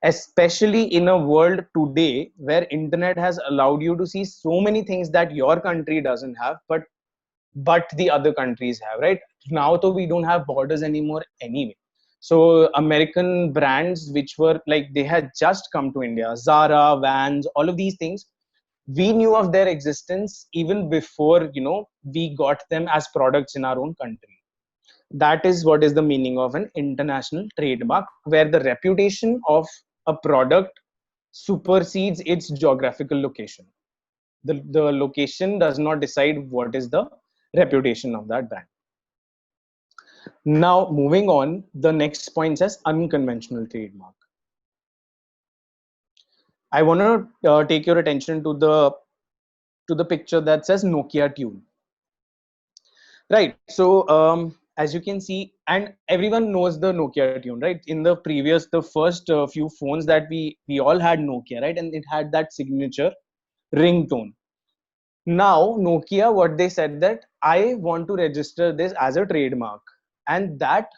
especially in a world today where internet has allowed you to see so many things that your country doesn't have, but the other countries have, right? Now though we don't have borders anymore anyway, so American brands which were like they had just come to India, Zara, Vans, all of these things, we knew of their existence even before we got them as products in our own country. That is what is the meaning of an international trademark, where the reputation of a product supersedes its geographical location. The location does not decide what is the reputation of that brand. Now moving on, the next point says unconventional trademark. I want to take your attention to the picture that says Nokia tune. Right. So as you can see, and everyone knows the Nokia tune, right? In the first few phones that we all had Nokia, right? And it had that signature ringtone. Now Nokia, what they said that I want to register this as a trademark, and that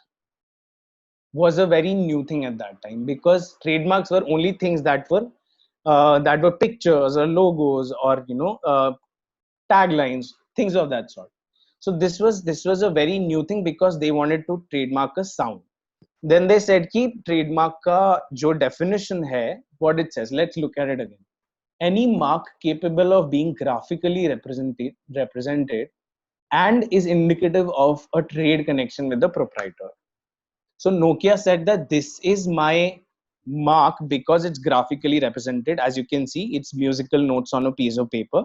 was a very new thing at that time, because trademarks were only things that were pictures or logos or taglines, things of that sort. So this was a very new thing because they wanted to trademark a sound. Then they said कि trademark का जो definition है, what it says, let's look at it again. Any mark capable of being graphically represented and is indicative of a trade connection with the proprietor. So Nokia said that this is my mark because it's graphically represented. As you can see, it's musical notes on a piece of paper.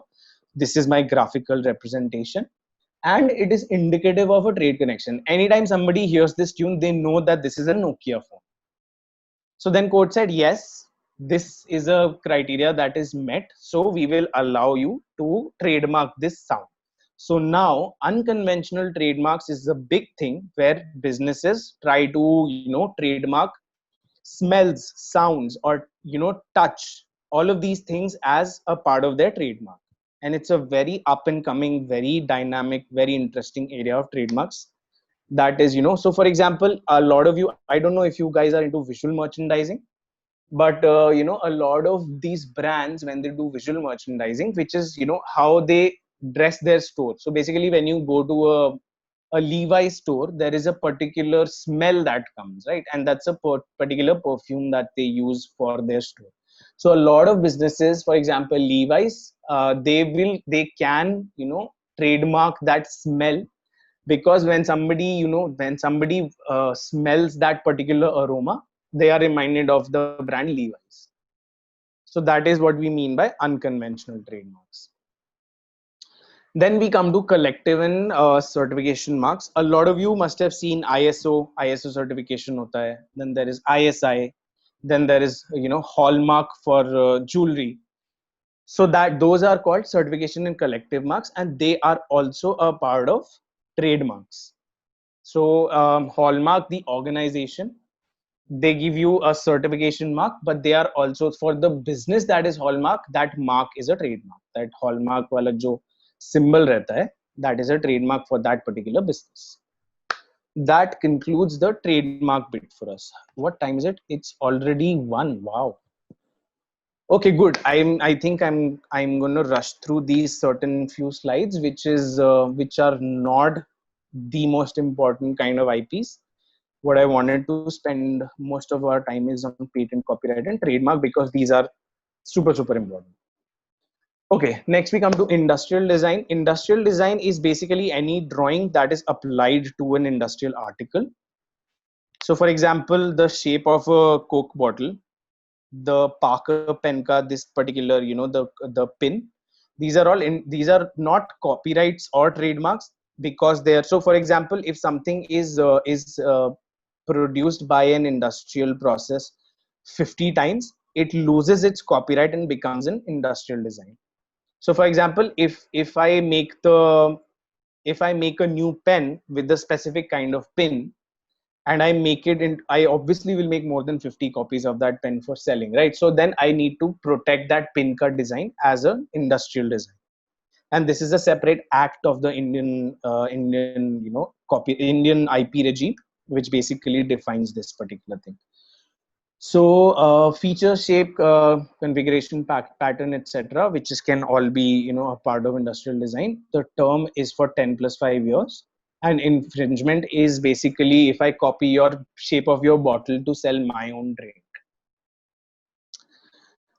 This is my graphical representation, and it is indicative of a trade connection. Anytime somebody hears this tune, they know that this is a Nokia phone. So then court said, yes, this is a criteria that is met, so we will allow you to trademark this sound. So now unconventional trademarks is a big thing where businesses try to trademark smells, sounds, or touch, all of these things as a part of their trademark. And it's a very up and coming, very dynamic, very interesting area of trademarks. That is, so for example, a lot of you, I don't know if you guys are into visual merchandising, but a lot of these brands, when they do visual merchandising, which is how they dress their store. So basically when you go to a Levi's store, there is a particular smell that comes, right? And that's a particular perfume that they use for their store. So a lot of businesses, for example Levi's, they can trademark that smell, because when somebody smells that particular aroma, they are reminded of the brand Levi's. So that is what we mean by unconventional trademarks. Then we come to collective and certification marks. A lot of you must have seen ISO certification hota hai. Then there is ISI, then there is hallmark for jewelry. So that those are called certification and collective marks, and they are also a part of trademarks. So hallmark, the organization, they give you a certification mark, but they are also for the business that is hallmark, that mark is a trademark. That hallmark wala jo symbol rehta hai, that is a trademark for that particular business. That concludes the trademark bit for us. What time is it? It's already 1. Wow. Okay, good. I think I'm going to rush through these certain few slides, which are not the most important kind of IPs. What I wanted to spend most of our time is on patent, copyright, and trademark, because these are super important. Okay, next we come to industrial design. Industrial design is basically any drawing that is applied to an industrial article. So for example, the shape of a Coke bottle, the Parker pen ka, this particular, the pin, these are not copyrights or trademarks, because they are. So for example, if something is produced by an industrial process 50 times, it loses its copyright and becomes an industrial design. So for example, if I make a new pen with a specific kind of pin, and I make it in, I obviously will make more than 50 copies of that pen for selling, right? So then I need to protect that pin cut design as an industrial design. And this is a separate act of the Indian, Indian IP regime, which basically defines this particular thing. So feature, shape, configuration, pattern, etc., which can all be, a part of industrial design. The term is for 10 plus 5 years. And infringement is basically if I copy your shape of your bottle to sell my own drink.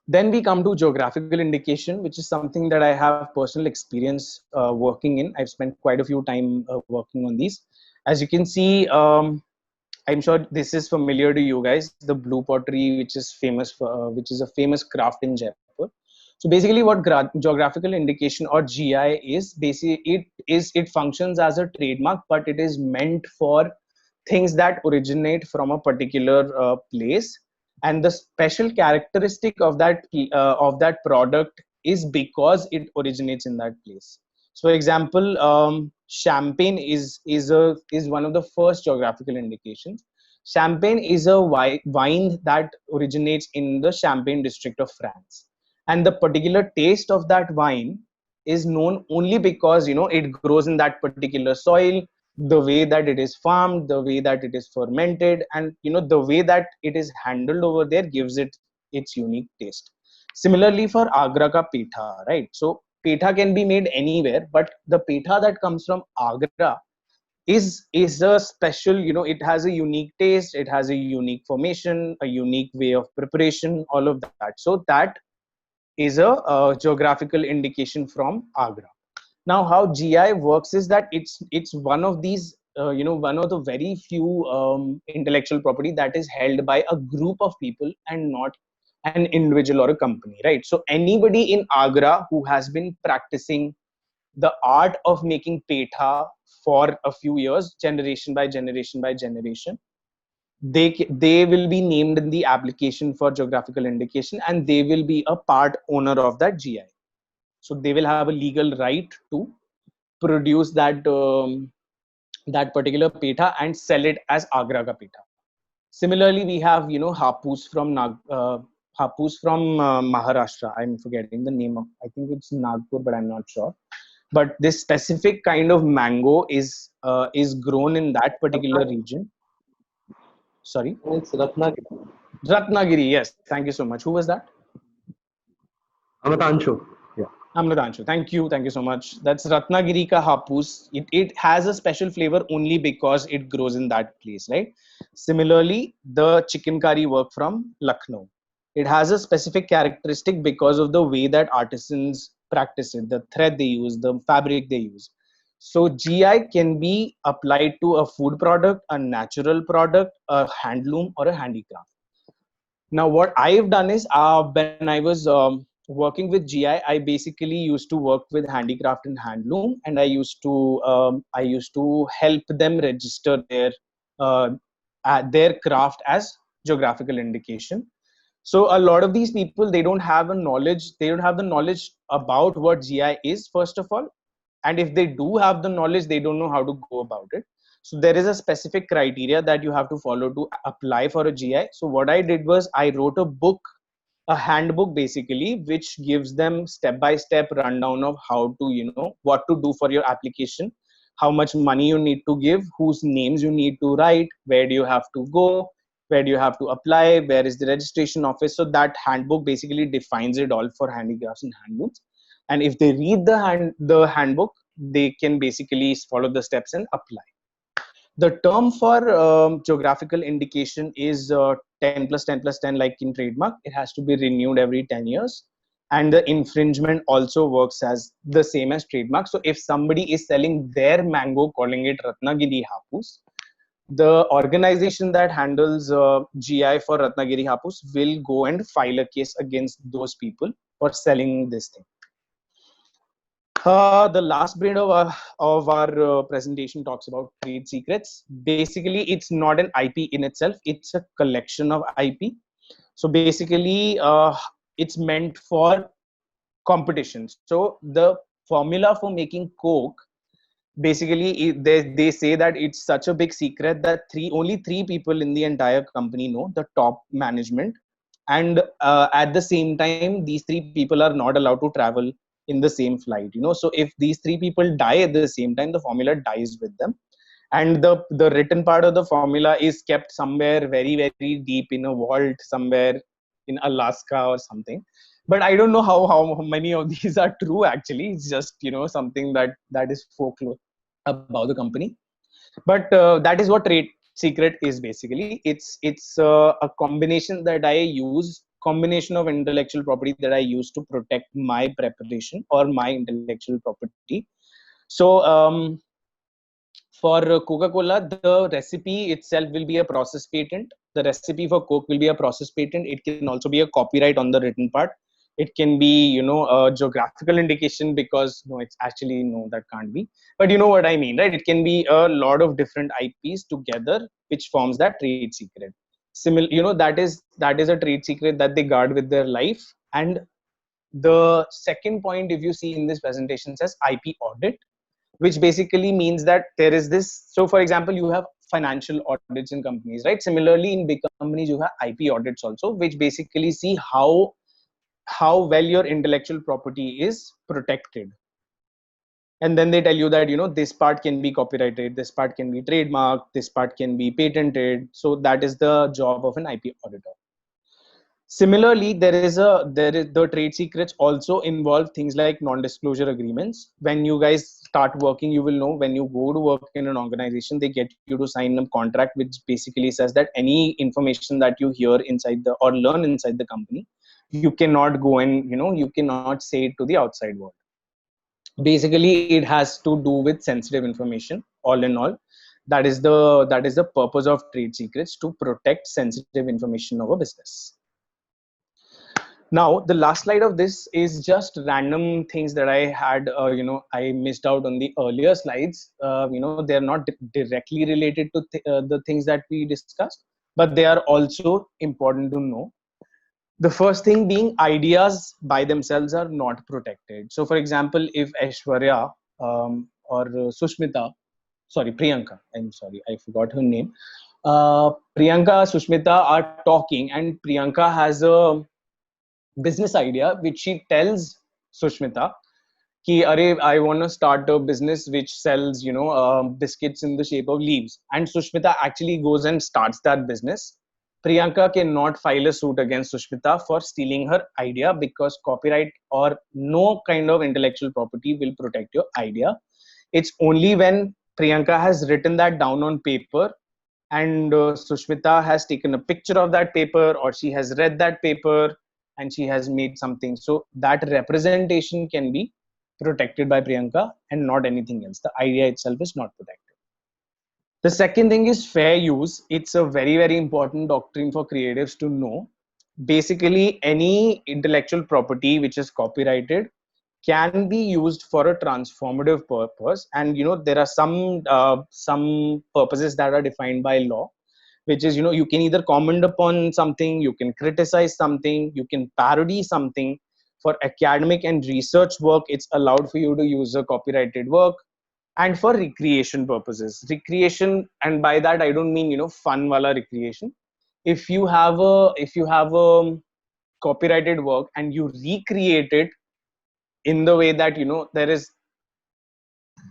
Then we come to geographical indication, which is something that I have personal experience working in. I've spent quite a few time working on these. As you can see, I'm sure this is familiar to you guys, the blue pottery, which is famous for, which is a famous craft in Jaipur. So basically what geographical indication or GI is, basically it functions as a trademark, but it is meant for things that originate from a particular place. And the special characteristic of that product is because it originates in that place. So, for example, champagne is one of the first geographical indications. Champagne is a wine that originates in the Champagne district of France, and the particular taste of that wine is known only because it grows in that particular soil, the way that it is farmed, the way that it is fermented, and the way that it is handled over there gives it its unique taste. Similarly for Agra ka petha, right? So petha can be made anywhere, but the petha that comes from Agra is a special, it has a unique taste, it has a unique formation, a unique way of preparation, all of that. So that is a geographical indication from Agra. Now how GI works is that it's one of these one of the very few intellectual property that is held by a group of people and not an individual or a company, right? So anybody in Agra who has been practicing the art of making petha for a few years, generation by generation by generation, they will be named in the application for geographical indication, and they will be a part owner of that GI. So they will have a legal right to produce that particular petha and sell it as Agra ka petha. Similarly, we have hapus from Maharashtra. I'm forgetting the name of. I think it's Nagpur, but I'm not sure. But this specific kind of mango is grown in that particular region. Sorry, It's Ratnagiri. Ratnagiri. Yes, thank you so much. Who was that? Amatanshu. Yeah. Amritanshu. Thank you so much. That's Ratnagiri ka hapus. It has a special flavor only because it grows in that place, right? Similarly, the chicken curry work from Lucknow. It has a specific characteristic because of the way that artisans practice it, the thread they use, the fabric they use. So GI can be applied to a food product, a natural product, a handloom, or a handicraft. Now, what I've done is when I was working with GI, I basically used to work with handicraft and handloom, and I used to help them register their craft as geographical indication. So a lot of these people, they don't have the knowledge about what GI is, first of all, and if they do have the knowledge, they don't know how to go about it. So there is a specific criteria that you have to follow to apply for a GI. So what I did was I wrote a handbook basically, which gives them step-by-step rundown of how to, what to do for your application, how much money you need to give, whose names you need to write, where do you have to go, where do you have to apply, where is the registration office. So that handbook basically defines it all for handicrafts and handlooms. And if they read the handbook, they can basically follow the steps and apply. The term for geographical indication is 10 plus 10 plus 10, like in trademark. It has to be renewed every 10 years. And the infringement also works as the same as trademark. So if somebody is selling their mango, calling it Ratnagiri Hapus, the organization that handles GI for Ratnagiri Hapus will go and file a case against those people for selling this thing. The last bit of our presentation talks about trade secrets. Basically, it's not an IP in itself; it's a collection of IP. So basically, it's meant for competition. So the formula for making Coke, basically, they say that it's such a big secret that only three people in the entire company know, the top management, and at the same time, these three people are not allowed to travel in the same flight. So if these three people die at the same time, the formula dies with them, and the written part of the formula is kept somewhere very very deep in a vault somewhere in Alaska or something. But I don't know how many of these are true. Actually, it's just something that is folklore about the company. But that is what trade secret is. Basically, it's a combination that I use, combination of intellectual property that I use to protect my preparation or my intellectual property. So for Coca-Cola, the recipe itself will be a process patent. The recipe for Coke will be a process patent. It can also be a copyright on the written part. It can be, a geographical indication, because no, it's actually no, that can't be. But you know what I mean, right? It can be a lot of different IPs together, which forms that trade secret. Similar, that is a trade secret that they guard with their life. And the second point, if you see in this presentation, says IP audit, which basically means that there is this. So for example, you have financial audits in companies, right? Similarly, in big companies you have IP audits also, which basically see how well your intellectual property is protected. And then they tell you that this part can be copyrighted, this part can be trademarked, this part can be patented. So that is the job of an IP auditor. Similarly, the trade secrets also involve things like non-disclosure agreements. When you guys start working, you will know, when you go to work in an organization, they get you to sign a contract which basically says that any information that you hear inside the or learn inside the company, you cannot go and you cannot say it to the outside world. Basically, it has to do with sensitive information. All in all, that is the purpose of trade secrets, to protect sensitive information of a business. Now, the last slide of this is just random things that I had, I missed out on the earlier slides. They're not directly related to the things that we discussed, but they are also important to know. The first thing being, ideas by themselves are not protected. So, for example, if Aishwarya or Sushmita, sorry, Priyanka, I'm sorry, I forgot her name. Priyanka, Sushmita are talking, and Priyanka has a business idea which she tells Sushmita ki, "Arey, I want to start a business which sells, biscuits in the shape of leaves." And Sushmita actually goes and starts that business. Priyanka cannot file a suit against Sushmita for stealing her idea, because copyright or no kind of intellectual property will protect your idea. It's only when Priyanka has written that down on paper, and Sushmita has taken a picture of that paper, or she has read that paper and she has made something. So that representation can be protected by Priyanka and not anything else. The idea itself is not protected. The second thing is fair use. It's a very, very important doctrine for creatives to know. Basically, any intellectual property which is copyrighted can be used for a transformative purpose. And there are some purposes that are defined by law, which is, you can either comment upon something, you can criticize something, you can parody something. For academic and research work, it's allowed for you to use a copyrighted work. And for recreation purposes, recreation, and by that I don't mean fun wala recreation. If you have a copyrighted work and you recreate it in the way that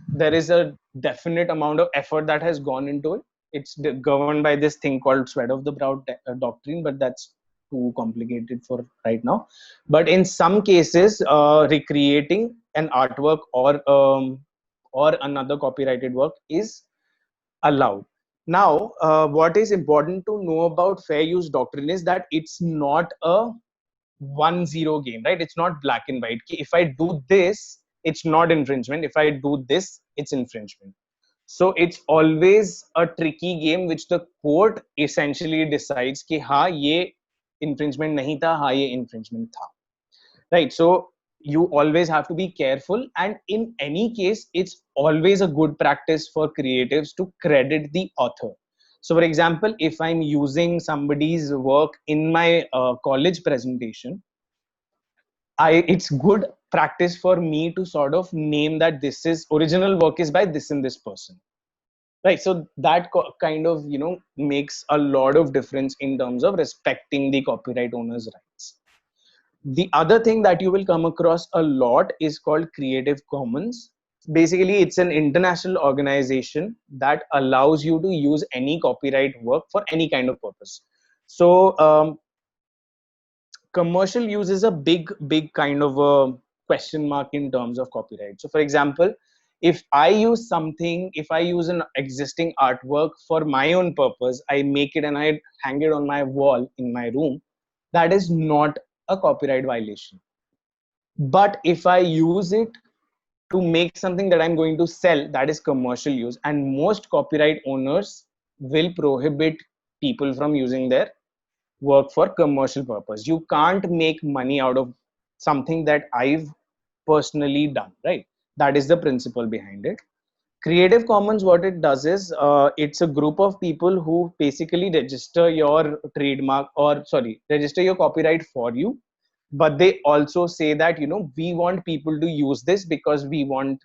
there is a definite amount of effort that has gone into it. It's governed by this thing called sweat of the brow doctrine, but that's too complicated for right now. But in some cases, recreating an artwork or another copyrighted work is allowed. Now, what is important to know about fair use doctrine is that it's not a 1-0 game, right? It's not black and white. If I do this, it's not infringement. If I do this, it's infringement. So it's always a tricky game which the court essentially decides कि हाँ ये infringement नहीं था, हाँ ये infringement था, right? So you always have to be careful, and in any case it's always a good practice for creatives to credit the author. So for example, if I'm using somebody's work in my college presentation, it's good practice for me to sort of name that this is original work is by this and this person, right? So that kind of makes a lot of difference in terms of respecting the copyright owner's rights. The other thing that you will come across a lot is called Creative Commons. Basically, it's an international organization that allows you to use any copyright work for any kind of purpose. So commercial use is a big kind of a question mark in terms of copyright. So for example, if I use an existing artwork for my own purpose, I make it and I hang it on my wall in my room, that is not a copyright violation. But if I use it to make something that I'm going to sell, that is commercial use, and most copyright owners will prohibit people from using their work for commercial purpose. You can't make money out of something that I've personally done, right? That is the principle behind it. Creative Commons, what it does is it's a group of people who basically register your trademark, or sorry, register your copyright for you. But they also say that we want people to use this because we want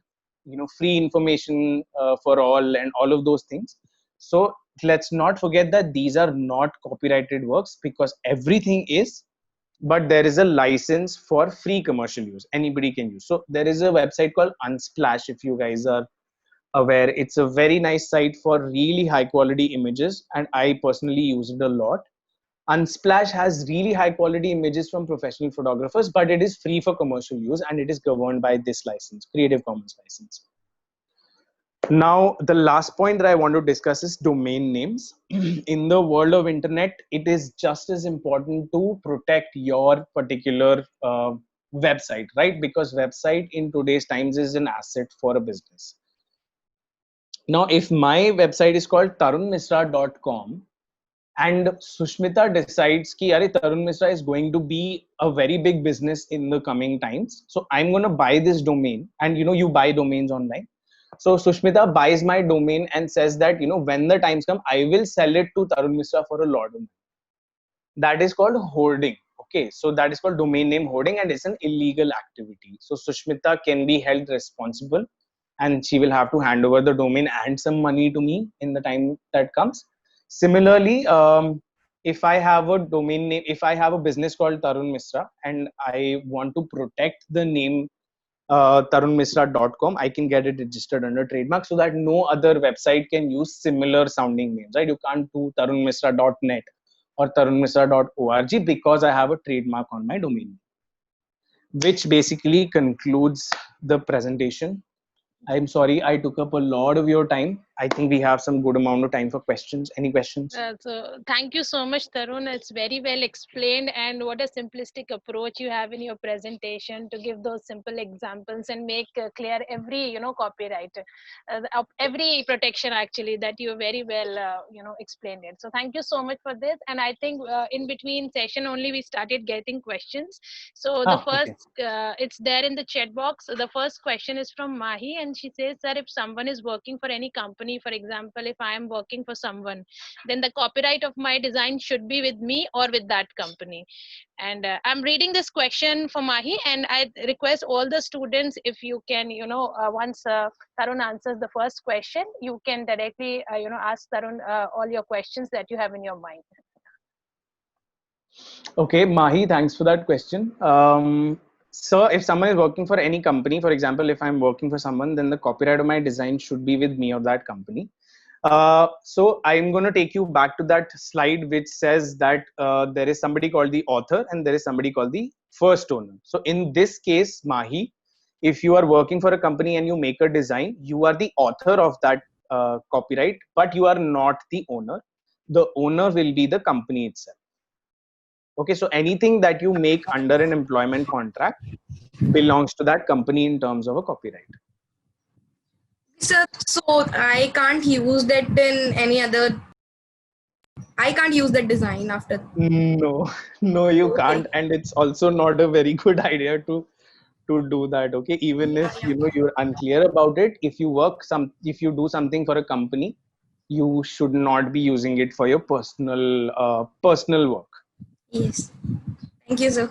free information for all and all of those things. So let's not forget that these are not copyrighted works, because everything is, but there is a license for free commercial use, anybody can use. So there is a website called Unsplash, if you guys are aware. It's a very nice site for really high quality images, and I personally use it a lot. Unsplash has really high quality images from professional photographers, but it is free for commercial use and it is governed by this license, Creative Commons license. Now, the last point that I want to discuss is domain names. In the world of internet, it is just as important to protect your particular website, right? Because website in today's times is an asset for a business. Now, if my website is called tarunmisra.com and Sushmita decides ki Tarun Misra is going to be a very big business in the coming times, so I'm going to buy this domain, and you buy domains online. So Sushmita buys my domain and says that when the times come, I will sell it to Tarun Misra for a lot of money. That is called hoarding. Okay, so that is called domain name hoarding, and it's an illegal activity. So Sushmita can be held responsible, and she will have to hand over the domain and some money to me in the time that comes. Similarly, if I have a domain name, if I have a business called Tarun Misra and I want to protect the name tarunmisra.com, I can get it registered under trademark so that no other website can use similar sounding names, right? You can't do tarunmisra.net or tarunmisra.org because I have a trademark on my domain, which basically concludes the presentation. I'm sorry I took up a lot of your time. I think we have some good amount of time for questions. Any questions? So thank you so much, Tarun. It's very well explained, and what a simplistic approach you have in your presentation to give those simple examples and make clear every copyright, every protection actually that you very well explained it. So thank you so much for this. And I think in between session only we started getting questions. So the first, it's there in the chat box. The first question is from Mahi, and she says that if someone is working for any company, for example, if I am working for someone, then the copyright of my design should be with me or with that company. And I'm reading this question for Mahi, and I request all the students, if you can, once Tarun answers the first question, you can directly, ask Tarun all your questions that you have in your mind. Okay, Mahi, thanks for that question. So if someone is working for any company, for example, if I'm working for someone, then the copyright of my design should be with me or that company. So I'm going to take you back to that slide which says that there is somebody called the author and there is somebody called the first owner. So in this case, Mahi, if you are working for a company and you make a design, you are the author of that copyright, but you are not the owner. The owner will be the company itself. Okay, so anything that you make under an employment contract belongs to that company in terms of a copyright. Sir, so I can't use that in any other. I can't use that design after. No, you can't, and it's also not a very good idea to to do that. Okay, even if you're unclear about it, if you do something for a company, you should not be using it for your personal work. Yes. Thank you, sir.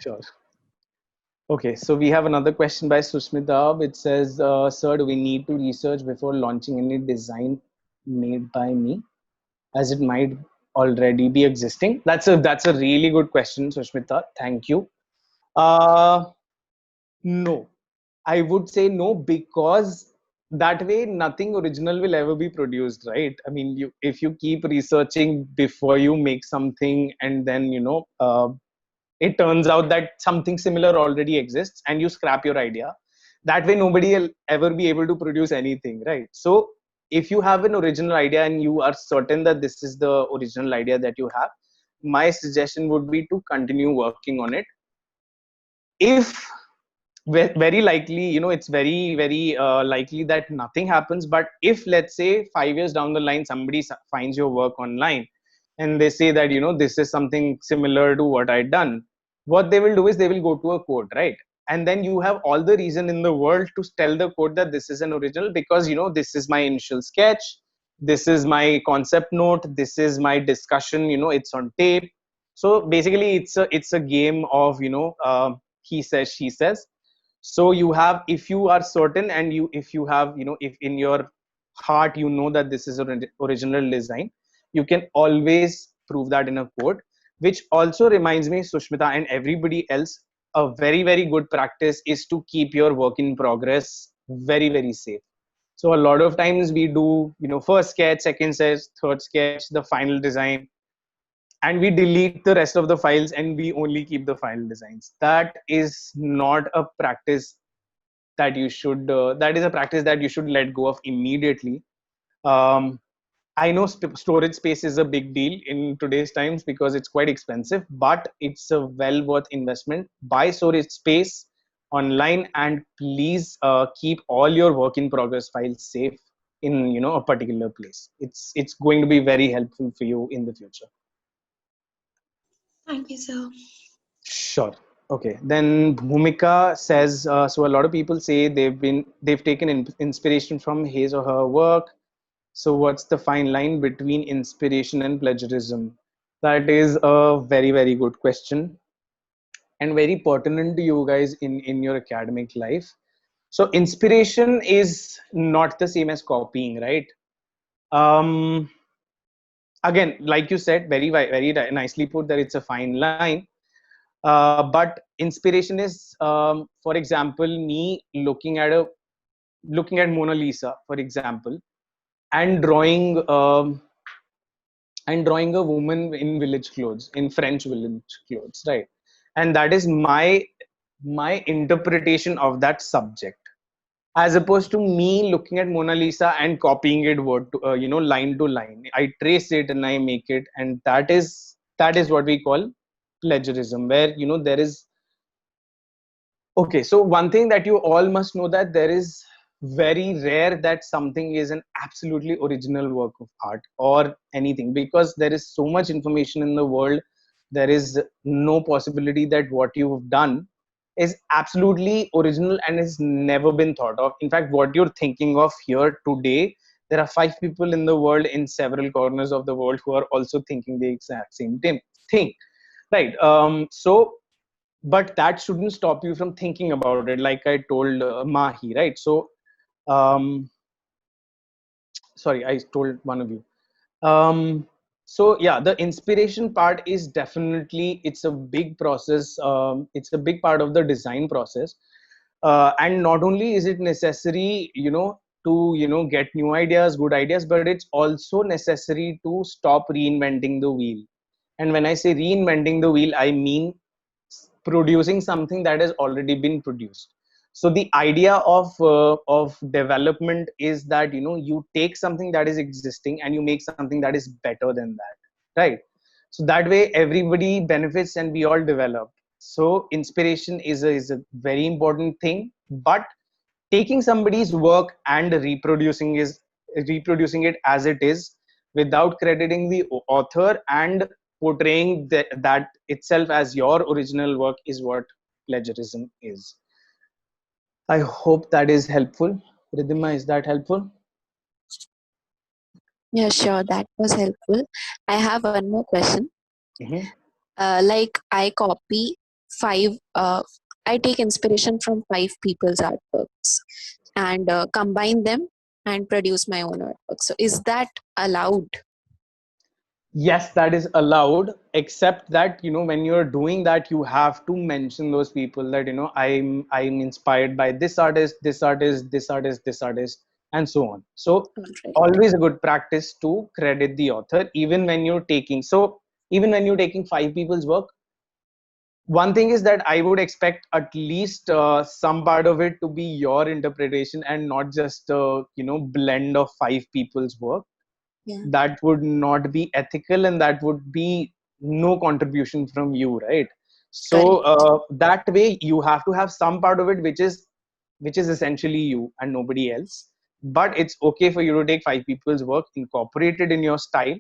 Sure. Okay, so we have another question by Sushmita, which says, "Sir, do we need to research before launching any design made by me, as it might already be existing?" That's a really good question, Sushmita. Thank you. Uh, no, I would say no, because that way nothing original will ever be produced, right? I mean, if you keep researching before you make something, and then it turns out that something similar already exists, and you scrap your idea, that way nobody will ever be able to produce anything, right? So if you have an original idea and you are certain that this is the original idea that you have, my suggestion would be to continue working on it. If very likely, it's very likely that nothing happens, but if, let's say, 5 years down the line, somebody finds your work online and they say that this is something similar to what I'd done, what they will do is they will go to a court, right? And then you have all the reason in the world to tell the court that this is an original, because this is my initial sketch, this is my concept note, this is my discussion, it's on tape. So basically it's a game of he says, she says. So you have, if you are certain, and if you have, if in your heart that this is an original design, you can always prove that in a court. Which also reminds me, Sushmita, and everybody else, a very very good practice is to keep your work in progress very very safe. So a lot of times we do, first sketch, second sketch, third sketch, the final design, and we delete the rest of the files and we only keep the final designs. That is not a practice that is a practice that you should let go of immediately. um, I know storage space is a big deal in today's times because it's quite expensive, but it's a well worth investment. Buy storage space online, and please keep all your work in progress files safe in a particular place. It's going to be very helpful for you in the future. Thank you, sir. Sure. Okay. Then Bhumika says, so a lot of people say they've taken inspiration from his or her work. So what's the fine line between inspiration and plagiarism? That is a very, very good question, and very pertinent to you guys in your academic life. So inspiration is not the same as copying, right? Um, Again, like you said, very nicely put, that it's a fine line. But inspiration is, for example, me looking at Mona Lisa, for example, and drawing a woman in village clothes, in French village clothes, right? And that is my interpretation of that subject, as opposed to me looking at Mona Lisa and copying it word to line to line. I trace it and I make it, and that is what we call plagiarism, where there is. Okay, so one thing that you all must know, that there is very rare that something is an absolutely original work of art or anything, because there is so much information in the world. There is no possibility that what you've done is absolutely original and has never been thought of. In fact, what you're thinking of here today, there are 5 people in the world in several corners of the world who are also thinking the exact same thing, right? So but that shouldn't stop you from thinking about it, like I told Mahi, right? So um sorry, I told one of you. So yeah, the inspiration part is definitely, it's a big process. It's a big part of the design process. And not only is it necessary to get new ideas, good ideas, but it's also necessary to stop reinventing the wheel. And when I say reinventing the wheel, I mean producing something that has already been produced. So the idea of development is that you take something that is existing and you make something that is better than that, right? So that way everybody benefits and we all develop. So inspiration is a very important thing, but taking somebody's work and reproducing it as it is, without crediting the author and portraying that itself as your original work, is what plagiarism is. I hope that is helpful. Ridhima, is that helpful? Yeah, sure. That was helpful. I have one more question. Mm-hmm. Like I copy five, I take inspiration from five people's artworks and combine them and produce my own artwork. So is that allowed? Yes, that is allowed, except that when you're doing that, you have to mention those people that I'm inspired by this artist, this artist, this artist, this artist, and so on. So Right. always a good practice to credit the author, even when you're taking. So even when you're taking five people's work, one thing is that I would expect at least some part of it to be your interpretation and not just blend of five people's work. Yeah. That would not be ethical, and that would be no contribution from you, right? So that way you have to have some part of it which is essentially you and nobody else. But it's okay for you to take five people's work, incorporate it in your style,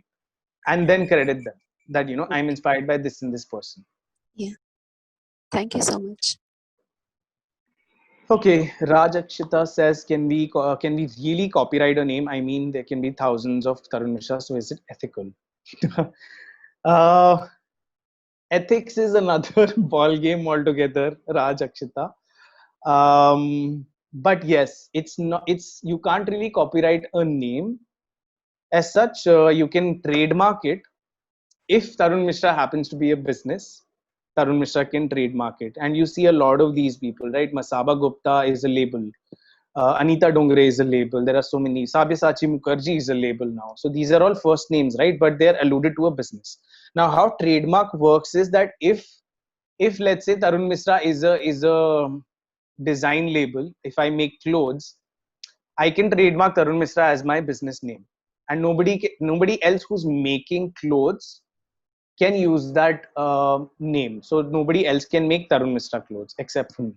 and then credit them that I'm inspired by this and this person. Yeah. Thank you so much. Okay, Raj Akshita says, can we really copyright a name? I mean, there can be thousands of Tarun Mishra, so is it ethical? uh, Ethics is another ball game altogether, Raj Akshita. But yes, it's not. It's you can't really copyright a name as such. You can trademark it. If Tarun Mishra happens to be a business, Tarun Mishra can trademark it. And you see a lot of these people, right? Masaba Gupta is a label. Anita Dongre is a label. There are so many. Sabyasachi Mukherjee is a label now. So these are all first names, right? But they're alluded to a business. Now, how trademark works is that if let's say Tarun Mishra is a design label, if I make clothes, I can trademark Tarun Mishra as my business name, and nobody else who's making clothes can use that name. So nobody else can make Tarun Mishra clothes except for me.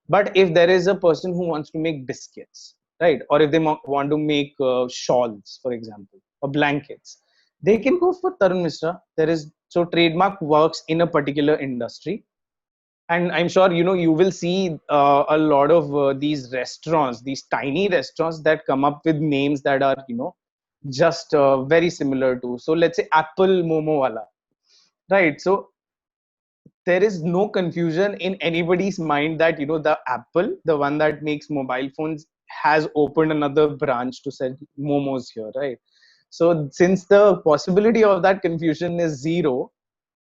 But if there is a person who wants to make biscuits, right, or if they want to make shawls, for example, or blankets, they can go for Tarun Mishra. So trademark works in a particular industry, and I'm sure you will see a lot of these restaurants, these tiny restaurants that come up with names that are just very similar to. So let's say Apple Momo Wala, right? So there is no confusion in anybody's mind that the Apple, the one that makes mobile phones, has opened another branch to sell momos here, right? So since the possibility of that confusion is zero,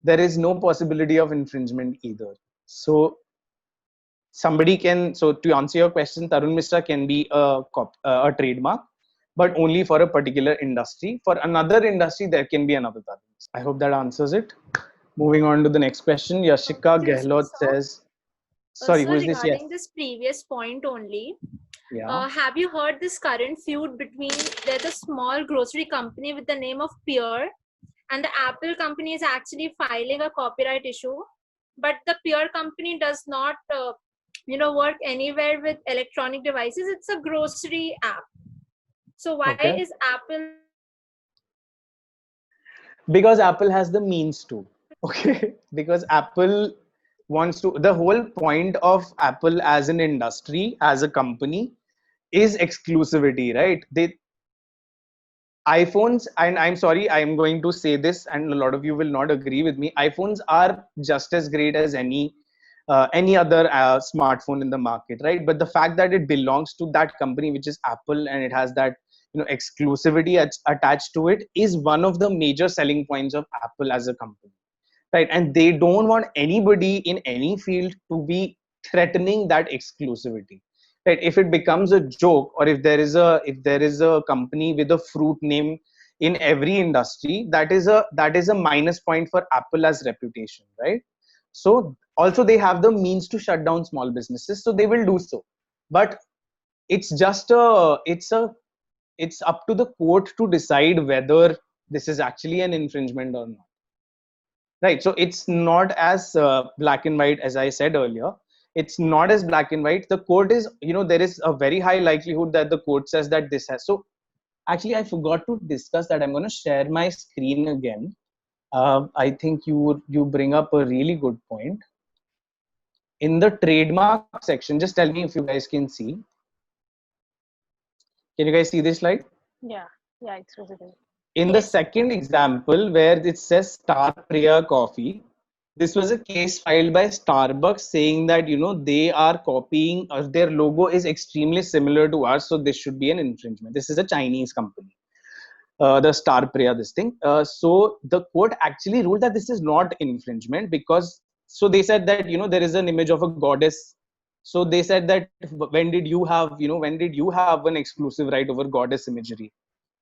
there is no possibility of infringement either. So to answer your question, Tarun Mishra can be a trademark, but only for a particular industry. For another industry, there can be another Tarun Mishra. I hope that answers it. Moving on to the next question, Yashika Gehlot says, sorry, Sir, who is this? Yes. regarding this previous point only, Yeah. have you heard this current feud between, there's a small grocery company with the name of Pure, and the Apple company is actually filing a copyright issue, but the Pure company does not work anywhere with electronic devices. It's a grocery app. So why Okay. is Apple? Because Apple has the means to. Okay. Because Apple wants to. The whole point of Apple as an industry, as a company, is exclusivity, right? iPhones, and I'm sorry, I'm going to say this, and a lot of you will not agree with me. iPhones are just as great as any other smartphone in the market, right? But the fact that it belongs to that company, which is Apple, and it has that exclusivity attached to it, is one of the major selling points of Apple as a company, right? And they don't want anybody in any field to be threatening that exclusivity, right? If it becomes a joke, or if there is a company with a fruit name in every industry, that is a minus point for Apple as reputation, right? So also they have the means to shut down small businesses, so they will do so. But it's just a it's up to the court to decide whether this is actually an infringement or not, right? So it's not as black and white as I said earlier. It's not as black and white. The court is, there is a very high likelihood that the court says that this has. So actually, I forgot to discuss that. I'm going to share my screen again. I think you bring up a really good point. in the trademark section, just tell me if you guys can see. Can you guys see this slide? Yeah, it's visible. In the second example where it says Star Priya Coffee, this was a case filed by Starbucks saying that, you know, they are copying us, their logo is extremely similar to ours, so this should be an infringement. This is a Chinese company, the Star Priya, this thing. So the court actually ruled that this is not infringement because, so they said that, you know, there is an image of a goddess. So they said that when did you have, you know, when did you have an exclusive right over goddess imagery?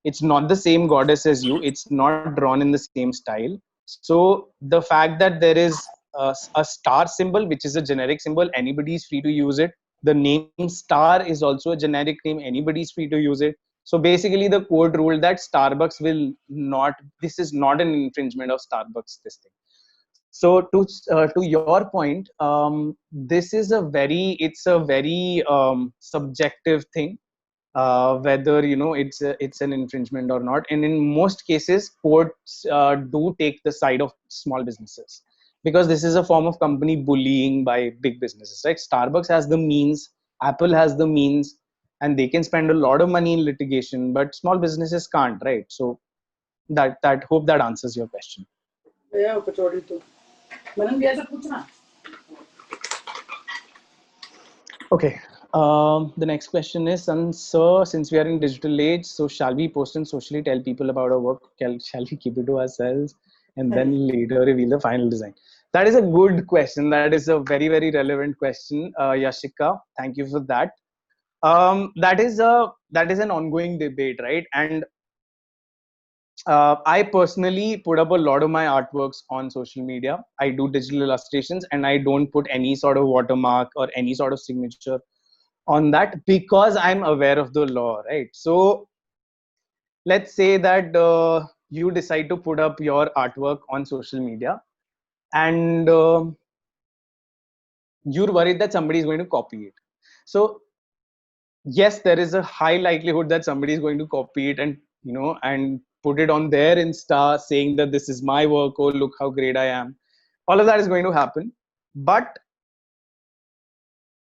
It's not the same goddess as you, it's not drawn in the same style. So the fact that there is a star symbol, which is a generic symbol, anybody is free to use it. The name Star is also a generic name, anybody is free to use it. So basically the court ruled that Starbucks will not, this is not an infringement of Starbucks, this thing. So to your point, this is a very, it's a very subjective thing, whether, you know, it's an infringement or not. And in most cases courts do take the side of small businesses, because this is a form of company bullying by big businesses, right? Starbucks has the means, Apple has the means, and they can spend a lot of money in litigation, but small businesses can't, right? So that hope that answers your question. Okay. The next question is, sir, since we are in digital age, so shall we post and socially tell people about our work? Shall we keep it to ourselves and then later reveal the final design? That is a good question. That is a very, very relevant question, Yashika. Thank you for that. That is an ongoing debate, right? And I personally put up a lot of my artworks on social media. I do digital illustrations, and I don't put any sort of watermark or any sort of signature on that because I'm aware of the law, right? So let's say that you decide to put up your artwork on social media, and you're worried that somebody is going to copy it. So yes, there is a high likelihood that somebody is going to copy it and, you know, and put it on their Insta saying that this is my work, oh look how great I am. All of that is going to happen. But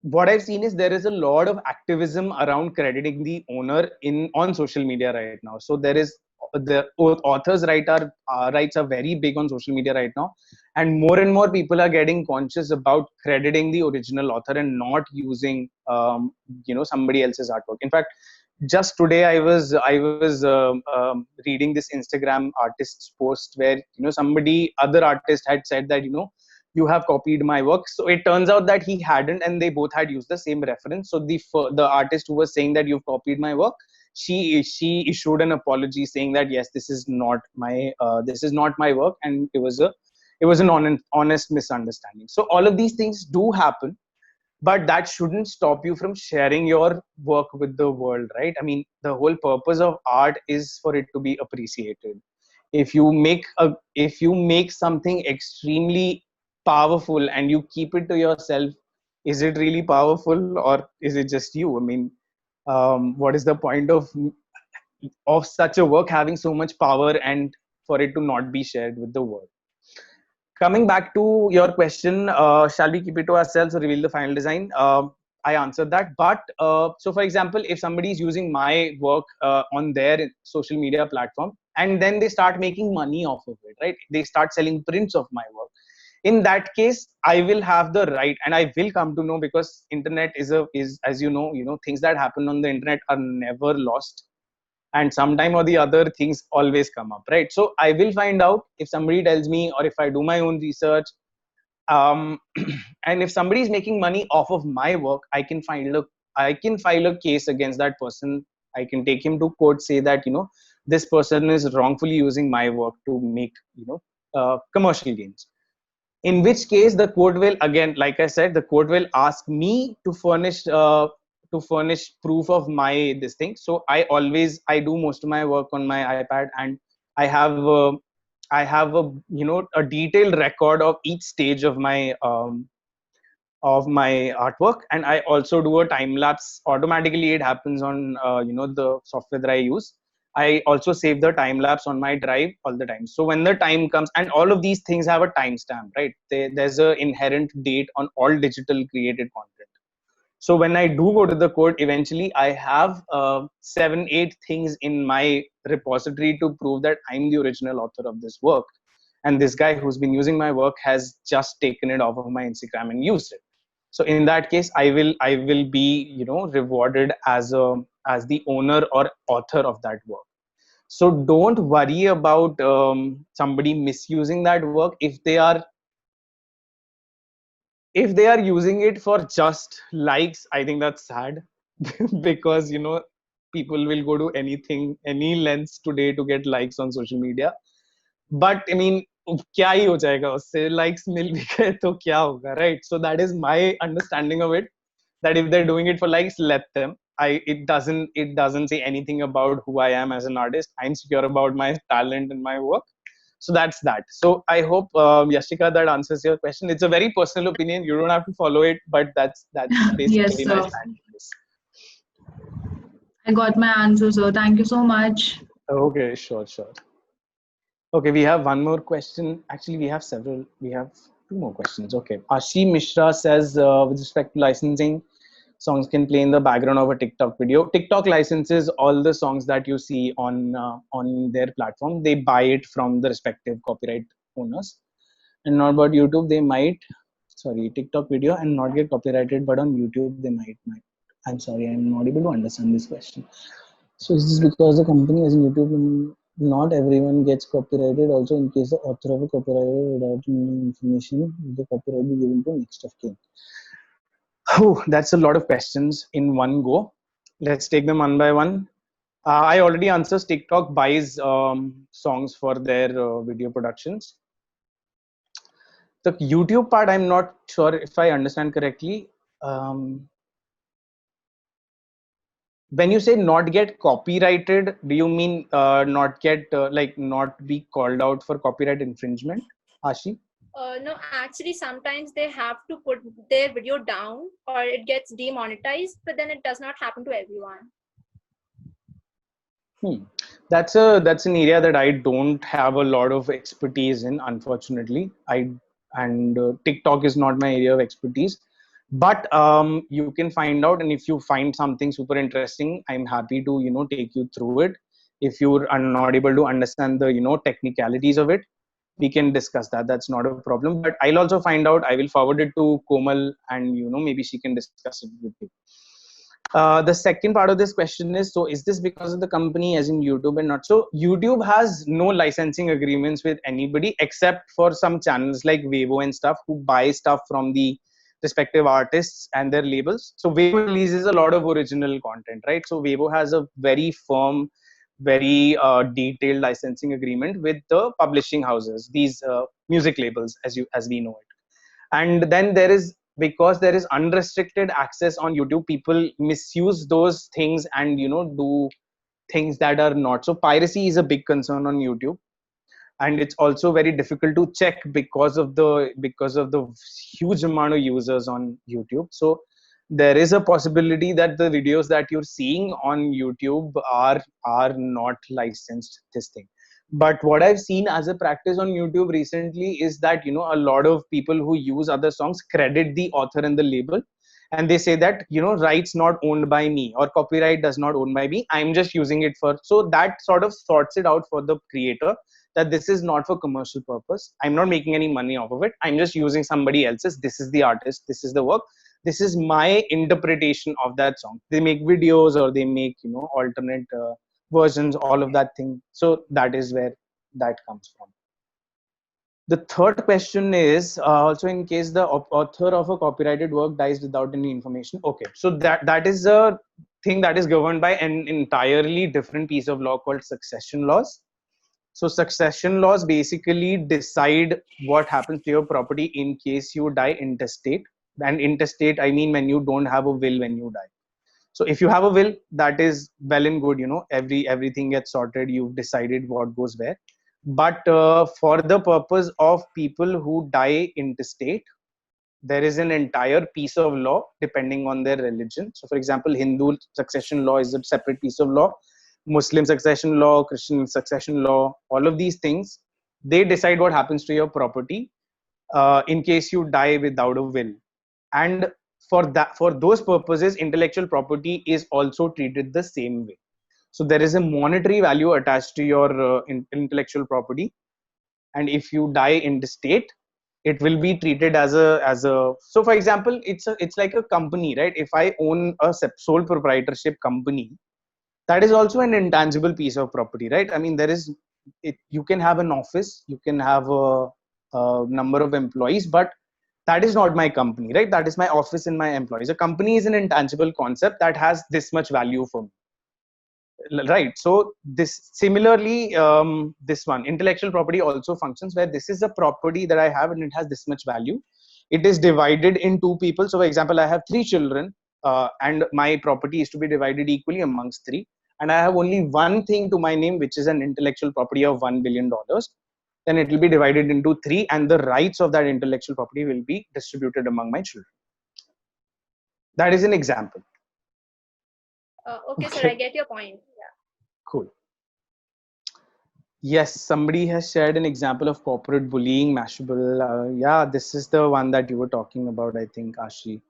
what I've seen is there is a lot of activism around crediting the owner on social media right now. So there is the authors' rights are very big on social media right now, and more people are getting conscious about crediting the original author and not using somebody else's artwork. In fact, just today I was reading this Instagram artist's post where, you know, somebody other artist had said that, you know, you have copied my work. So it turns out that he hadn't, and they both had used the same reference. So the artist who was saying that you've copied my work, she issued an apology saying that yes, this is not my work, and it was an honest misunderstanding. So all of these things do happen, but that shouldn't stop you from sharing your work with the world, right? I mean, the whole purpose of art is for it to be appreciated. If you make something extremely powerful and you keep it to yourself, is it really powerful, or is it just you? I mean, what is the point of such a work having so much power and for it to not be shared with the world? Coming back to your question, shall we keep it to ourselves or reveal the final design? I answered that. But so, for example, if somebody is using my work on their social media platform, and then they start making money off of it, right? They start selling prints of my work. In that case, I will have the right, and I will come to know, because internet is as you know, things that happen on the internet are never lost, and sometime or the other things always come up, right? So I will find out if somebody tells me, or if I do my own research, and if somebody is making money off of my work, I can file a case against that person. I can take him to court, say that, you know, this person is wrongfully using my work to make, you know, commercial gains. In which case the court will, again, like I said, the court will ask me to furnish proof of my this thing. So I do most of my work on my iPad, and I have a detailed record of each stage of my artwork, and I also do a time lapse. Automatically it happens on the software that I use. I also save the time lapse on my drive all the time. So when the time comes, and all of these things have a timestamp, right? There's a inherent date on all digital created content. So when I do go to the code, eventually I have 7-8 things in my repository to prove that I'm the original author of this work, and this guy who's been using my work has just taken it off of my Instagram and used it. So in that case, I will be, you know, rewarded as the owner or author of that work. So don't worry about somebody misusing that work. If they are using it for just likes, I think that's sad. Because, you know, people will go to anything, any lengths today to get likes on social media. But I mean, क्या ही हो जाएगा उससे, likes मिल भी गए तो क्या होगा, right? So that is my understanding of it, that if they're doing it for likes, let them. It doesn't say anything about who I am as an artist. I'm secure about my talent and my work. So that's that. So I hope, Yashika, that answers your question. It's a very personal opinion. You don't have to follow it, but that's Yes, basically my sir. stand on this. I got my answer, sir. Thank you so much. Okay, sure. Okay, we have one more question. Actually, we have several. We have two more questions. Okay. Ashi Mishra says, with respect to licensing, songs can play in the background of a TikTok video. TikTok licenses all the songs that you see on their platform. They buy it from the respective copyright owners. And not about YouTube, they might, sorry, TikTok video and not get copyrighted, but on YouTube they might. I'm sorry, I'm not able to understand this question. So is this because the company as in YouTube, not everyone gets copyrighted? Also, in case the author of a copyright without any information, the copyright be given to next of kin. Oh, that's a lot of questions in one go. Let's take them one by one. I already answered. TikTok buys songs for their video productions. The YouTube part, I'm not sure if I understand correctly. When you say not get copyrighted, do you mean not get like not be called out for copyright infringement, Ashi? No, actually, sometimes they have to put their video down or it gets demonetized, but then it does not happen to everyone. That's an area that I don't have a lot of expertise in, unfortunately. TikTok is not my area of expertise, but you can find out, and if you find something super interesting, I'm happy to, you know, take you through it. If you are not able to understand the, you know, technicalities of it, we can discuss that. That's not a problem. But I'll also find out. I will forward it to Komal, and, you know, maybe she can discuss it with you. The second part of this question is, so is this because of the company as in YouTube and not? So YouTube has no licensing agreements with anybody except for some channels like Weibo and stuff who buy stuff from the respective artists and their labels. So Weibo releases a lot of original content, right? So Weibo has a very firm, very detailed licensing agreement with the publishing houses, these music labels, as we know it. And then because there is unrestricted access on YouTube, people misuse those things and, you know, do things that are not. So piracy is a big concern on YouTube, and it's also very difficult to check because of the huge amount of users on YouTube. So there is a possibility that the videos that you're seeing on YouTube are not licensed, this thing. But what I've seen as a practice on YouTube recently is that, you know, a lot of people who use other songs credit the author and the label, and they say that, you know, rights not owned by me or copyright does not own by me, I'm just using it for. So that sort of sorts it out for the creator, that this is not for commercial purpose, I'm not making any money off of it, I'm just using somebody else's. This is the artist, this is the work, this is my interpretation of that song. They make videos or they make, you know, alternate versions, all of that thing. So that is where that comes from. The third question is also, in case the author of a copyrighted work dies without any information. Okay, so that is a thing that is governed by an entirely different piece of law called succession laws. So succession laws basically decide what happens to your property in case you die intestate. And intestate, I mean when you don't have a will when you die. So if you have a will, that is well and good, you know, everything gets sorted, you've decided what goes where. But for the purpose of people who die intestate, there is an entire piece of law depending on their religion. So for example, Hindu succession law is a separate piece of law. Muslim succession law, Christian succession law, all of these things, they decide what happens to your property in case you die without a will. And for those purposes, intellectual property is also treated the same way. So there is a monetary value attached to your intellectual property, and if you die in the state, it will be treated as a. So for example, it's like a company, right? If I own a sole proprietorship company, that is also an intangible piece of property, right? I mean, there is you can have an office, you can have a number of employees, but that is not my company, right? That is my office and my employees. A company is an intangible concept that has this much value for me, right? So this similarly, this one intellectual property also functions where this is a property that I have and it has this much value. It is divided in two people. So for example, I have three children, and my property is to be divided equally amongst three, and I have only one thing to my name, which is an intellectual property of $1 billion. Then it will be divided into three, and the rights of that intellectual property will be distributed among my children. That is an example. Okay, sir, Okay. I get your point. Yeah. Cool. Yes, somebody has shared an example of corporate bullying, Mashable. Yeah, this is the one that you were talking about, I think, Ashi.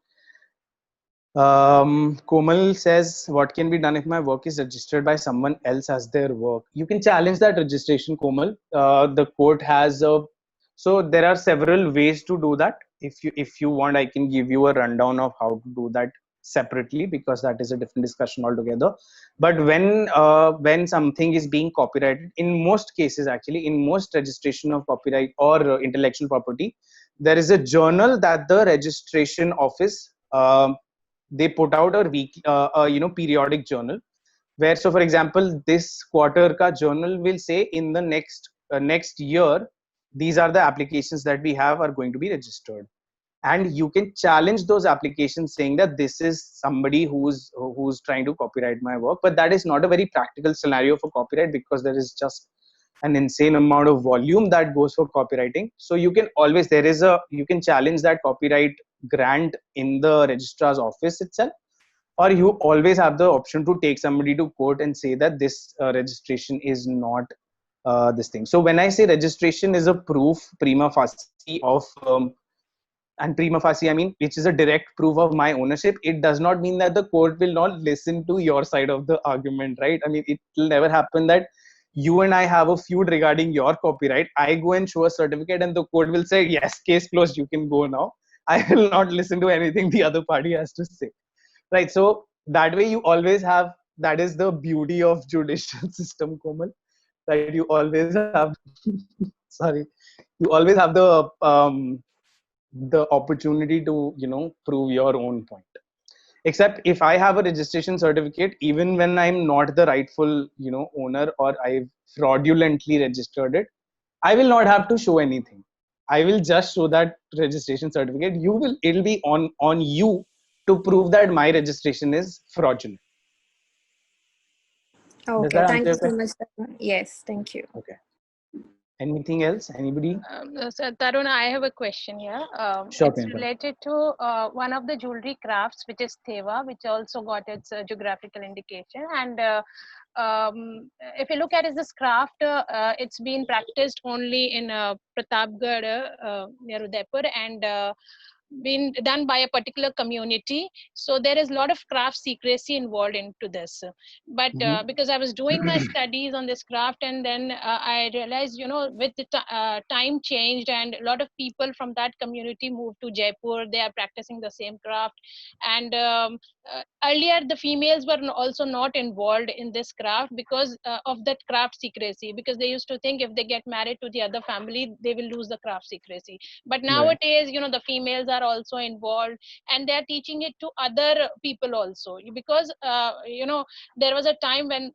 Komal says, what can be done if my work is registered by someone else as their work? You can challenge that registration, Komal. The court has so there are several ways to do that. If you want, I can give you a rundown of how to do that separately, because that is a different discussion altogether. But when something is being copyrighted, in most cases, actually, in most registration of copyright or intellectual property, there is a journal that the registration office they put out a week periodic journal, where, so for example, this quarter ka journal will say in the next year, these are the applications that we have are going to be registered, and you can challenge those applications saying that this is somebody who's trying to copyright my work. But that is not a very practical scenario for copyright, because there is just an insane amount of volume that goes for copywriting. So you can always, you can challenge that copyright grant in the registrar's office itself, or you always have the option to take somebody to court and say that this registration is not this thing. So when I say registration is a proof prima facie of and prima facie, I mean, which is a direct proof of my ownership, it does not mean that the court will not listen to your side of the argument, right? I mean, it will never happen that you and I have a feud regarding your copyright. I go and show a certificate and the court will say, yes, case closed, you can go now. I will not listen to anything the other party has to say, right? So that way you always have, that is the beauty of judicial system, Komal, that you always have sorry, you always have the opportunity to prove your own point. Except if I have a registration certificate, even when I'm not the rightful owner, or I've fraudulently registered it, I will not have to show anything. I will just show that registration certificate. It'll be on you to prove that my registration is fraudulent. Does Okay, that thank answer you your so question? much. Yes, thank you. Okay. Anything else? Anybody? So Tarun, I have a question here. Sure, It's Priyanka. related to one of the jewelry crafts, which is Thewa, which also got its geographical indication. And if you look at this craft, it's been practiced only in Pratapgarh near Udaipur, and been done by a particular community. So there is a lot of craft secrecy involved into this. But because I was doing my studies on this craft, and then I realized, with the time changed, and a lot of people from that community moved to Jaipur. They are practicing the same craft. And earlier the females were also not involved in this craft because of that craft secrecy, because they used to think if they get married to the other family, they will lose the craft secrecy. But nowadays, the females are also involved, and they're teaching it to other people also, because there was a time when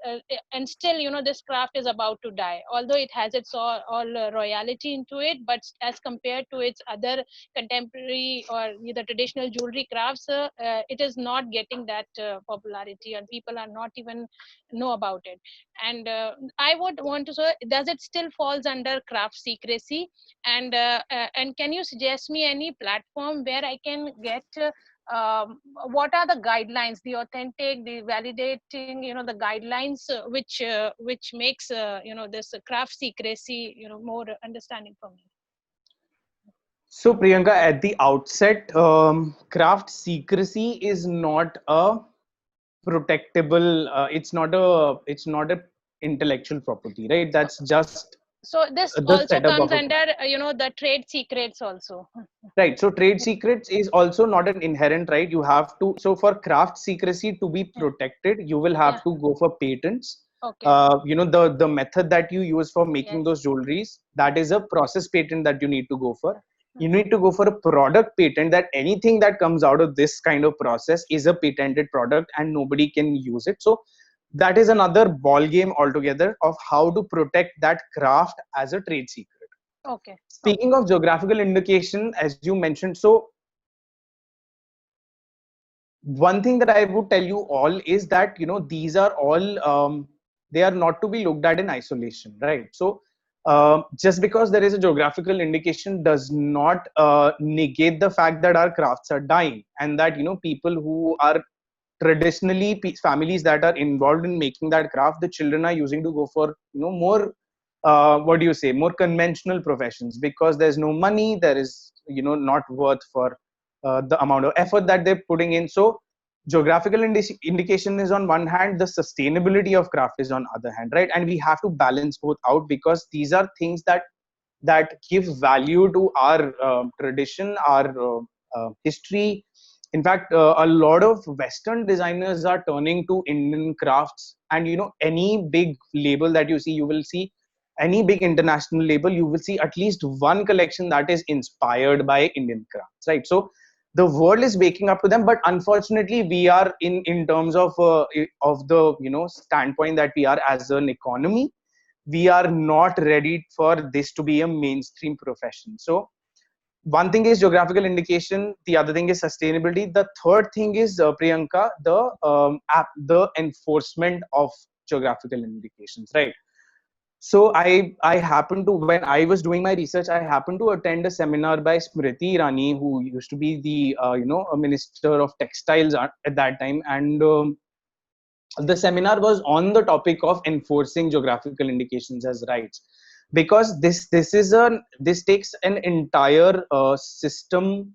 and still this craft is about to die, although it has its all royalty into it. But as compared to its other contemporary or the traditional jewelry crafts, it is not getting that popularity, and people are not even know about it. And I would want to say, does it still falls under craft secrecy? And can you suggest me any platform where I can get what are the guidelines, the authentic, the validating, the guidelines which makes this craft secrecy more understanding for me. So Priyanka, at the outset, craft secrecy is not a protectable. It's not a intellectual property, right? That's just So this the also setup comes of a under the trade secrets also. right. So trade secrets is also not an inherent right. You have to. So for craft secrecy to be protected, you will Yeah. have to go for patents. Okay. The method that you use for making Yes. those jewelries, that is a process patent that you need to go for. You need to go for a product patent, that anything that comes out of this kind of process is a patented product and nobody can use it. So that is another ball game altogether of how to protect that craft as a trade secret. Okay. Speaking of geographical indication, as you mentioned, so one thing that I would tell you all is that these are all they are not to be looked at in isolation, right? So just because there is a geographical indication does not negate the fact that our crafts are dying, and that people who are traditionally families that are involved in making that craft, the children are using to go for more what do you say, more conventional professions, because there's no money, there is not worth for the amount of effort that they're putting in. So geographical indication is on one hand, the sustainability of craft is on other hand, right? And we have to balance both out, because these are things that give value to our tradition, our history. In fact, a lot of Western designers are turning to Indian crafts, and any big label that you see, you will see any big international label, you will see at least one collection that is inspired by Indian crafts, right? So the world is waking up to them, but unfortunately, we are in terms of the standpoint that we are as an economy, we are not ready for this to be a mainstream profession. So one thing is geographical indication, the other thing is sustainability, the third thing is Priyanka, the enforcement of geographical indications, right? So I happened to, when I was doing my research, I happened to attend a seminar by Smriti Irani, who used to be the a minister of textiles at that time, and the seminar was on the topic of enforcing geographical indications as rights, because this takes an entire system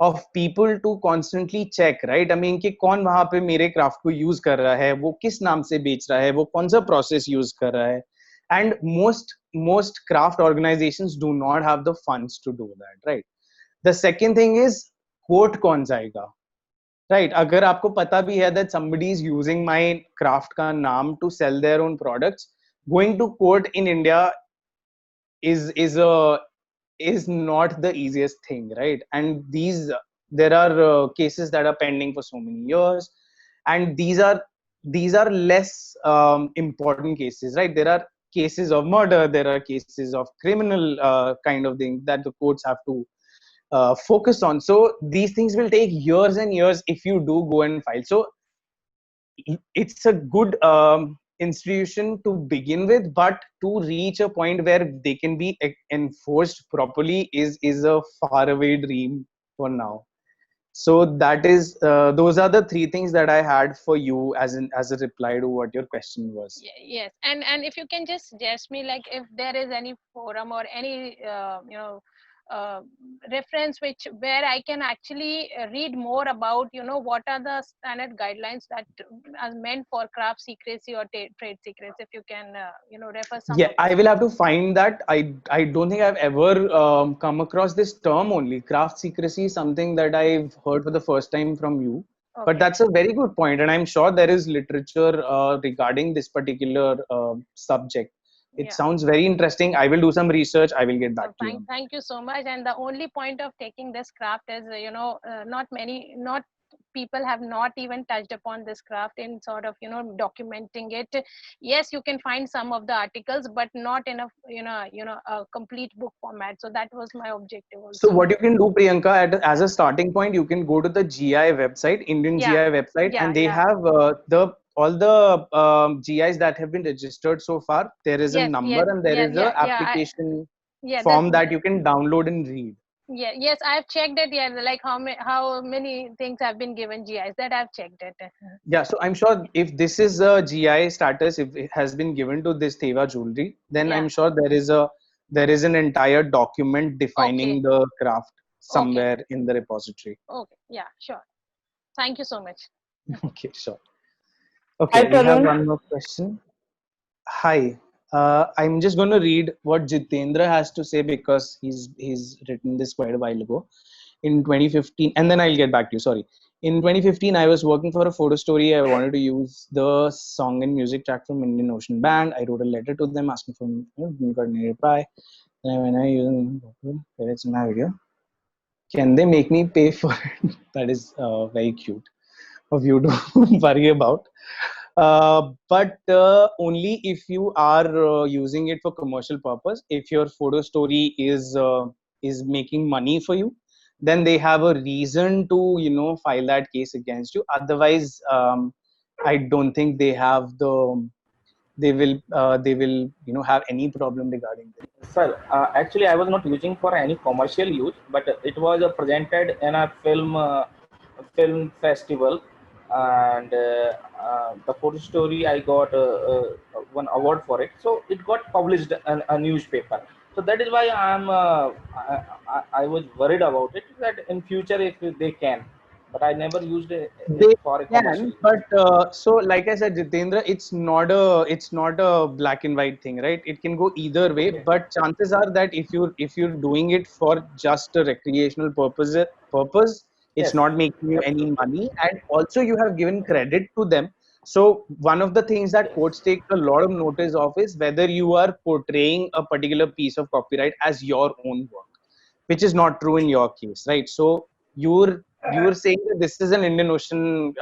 of people to constantly check, right? I mean, कि कौन वहां पे मेरे craft को use कर रहा है, वो किस नाम से बेच रहा है, वो कौन सा process use कर रहा है, and most craft organizations do not have the funds to do that, right? The second thing is quote कौन जाएगा, right? अगर आपको पता भी है that somebody is using my craft का नाम to sell their own products, going to court in India is not the easiest thing, right? And there are cases that are pending for so many years, and these are less important cases, right? There are cases of murder, there are cases of criminal kind of thing that the courts have to focus on. So these things will take years and years if you do go and file. So it's a good institution to begin with, but to reach a point where they can be enforced properly is a faraway dream for now. So that is those are the three things that I had for you as a reply to what your question was. Yes, and if you can just suggest me, like, if there is any forum or any uh, reference where I can actually read more about what are the standard guidelines that are meant for craft secrecy or trade secrets. If you can refer some Yeah, of I them. will have to find that. I don't think I've ever come across this term only. Craft secrecy is something that I've heard for the first time from you. But Okay. that's a very good point, and I'm sure there is literature regarding this particular subject. It Yeah. sounds very interesting. I will do some research. I will get back to you. Thank you so much. And the only point of taking this craft is, not people have not even touched upon this craft in sort of, documenting it. Yes, you can find some of the articles, but not in a complete book format. So that was my objective So also. what you can do, Priyanka, as a starting point, you can go to the GI website, Indian Yeah. GI website, Yeah, and they yeah. have all the GIs that have been registered so far. There is a Yes, number yes, and there yeah, is yeah, a yeah. application Yeah, form that you can download and read. Yeah, yes, I've checked it. Yeah, like how many things have been given GIs, that I've checked it. Yeah, so I'm sure if this is a GI status, if it has been given to this Teva jewelry, then Yeah. I'm sure there is an entire document Okay. defining the craft Okay. somewhere in the repository. Okay. Yeah, sure. Thank you so much. Okay, sure. Hi, Okay, we have Tarun. one more question. Hi, I'm just going to read what Jitendra has to say because he's written this quite a while ago. In 2015, and then I'll get back to you. Sorry. In 2015, I was working for a photo story. I wanted to use the song and music track from Indian Ocean Band. I wrote a letter to them asking for, didn't got any reply. Then when I use it's in my video, can they make me pay for it? That is very cute of you to worry about. But only if you are using it for commercial purpose. If your photo story is making money for you, then they have a reason to file that case against you. Otherwise, I don't think they will have any problem regarding this. Sir, actually, I was not using for any commercial use, but it was presented in a film festival, and the photo story I got one award for it. So it got published in a newspaper. So that is why I was worried about it, that in future if they can, but I never used it They for a commercial can, use. but so like I said, Jitendra, it's not a black and white thing, right? It can go either way, Okay. but chances are that if you're doing it for just a recreational purpose, it's Yes, not making you any absolutely. money, and also you have given credit to them. So one of the things that Yes. courts take a lot of notice of is whether you are portraying a particular piece of copyright as your own work, which is not true in your case, right? So you're saying that this is an Indian Ocean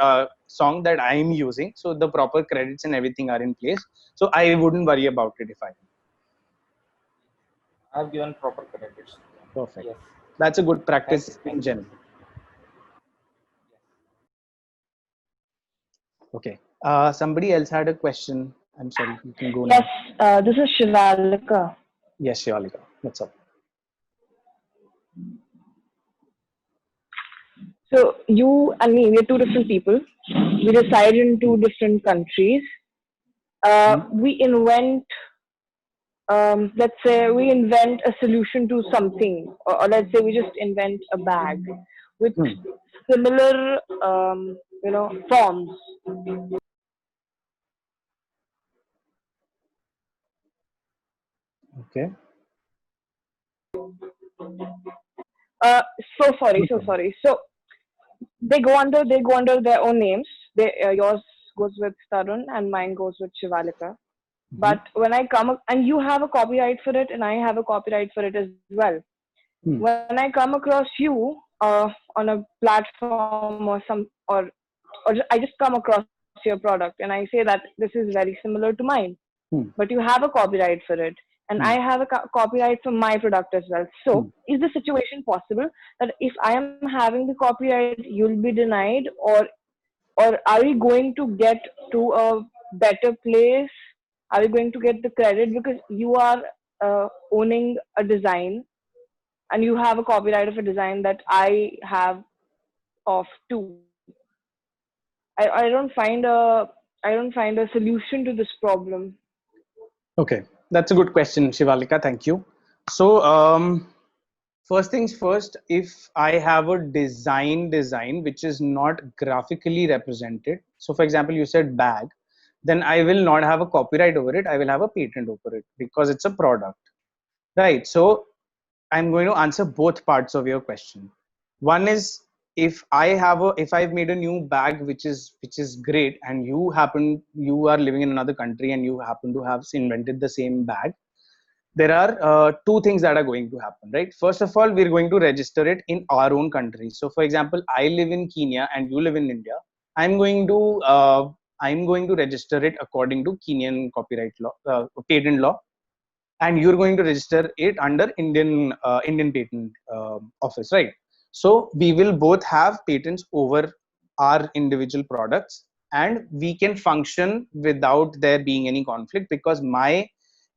song that I am using, so the proper credits and everything are in place. So I wouldn't worry about it if I. I've given proper credits. Perfect. Yes. That's a good Thank you. practice in Thank you. general. Okay. Somebody else had a question. I'm sorry. You can go Yes, now. this is Shivalika. Yes, Shivalika. What's up? So you and me, we're two different people. We reside in two different countries. We invent, let's say, we invent a solution to something, or let's say we just invent a bag with similar, forms. Okay. So sorry. So they go under their own names. Yours goes with Tarun and mine goes with Shivalika. But when I come and you have a copyright for it and I have a copyright for it as well. When I come across you on a platform or I just come across your product and I say that this is very similar to mine, but you have a copyright for it and I have a copyright for my product as well. So is the situation possible that if I am having the copyright, you'll be denied, or are we going to get to a better place? Are we going to get the credit because you are owning a design and you have a copyright of a design that I have of too? I don't find a solution to this problem. Okay, that's a good question, Shivalika. Thank you. So, first things first, if I have a design which is not graphically represented, so for example, you said bag, then I will not have a copyright over it. I will have a patent over it because it's a product, right? So, I'm going to answer both parts of your question. One is if I've made a new bag which is great, and you are living in another country and you happen to have invented the same bag, there are two things that are going to happen, right? First of all, we're going to register it in our own country. So for example, I live in Kenya and you live in India. i'm going to uh, I'm going to register it according to Kenyan copyright law, patent law, and you're going to register it under Indian patent office, right? So we will both have patents over our individual products, and we can function without there being any conflict because my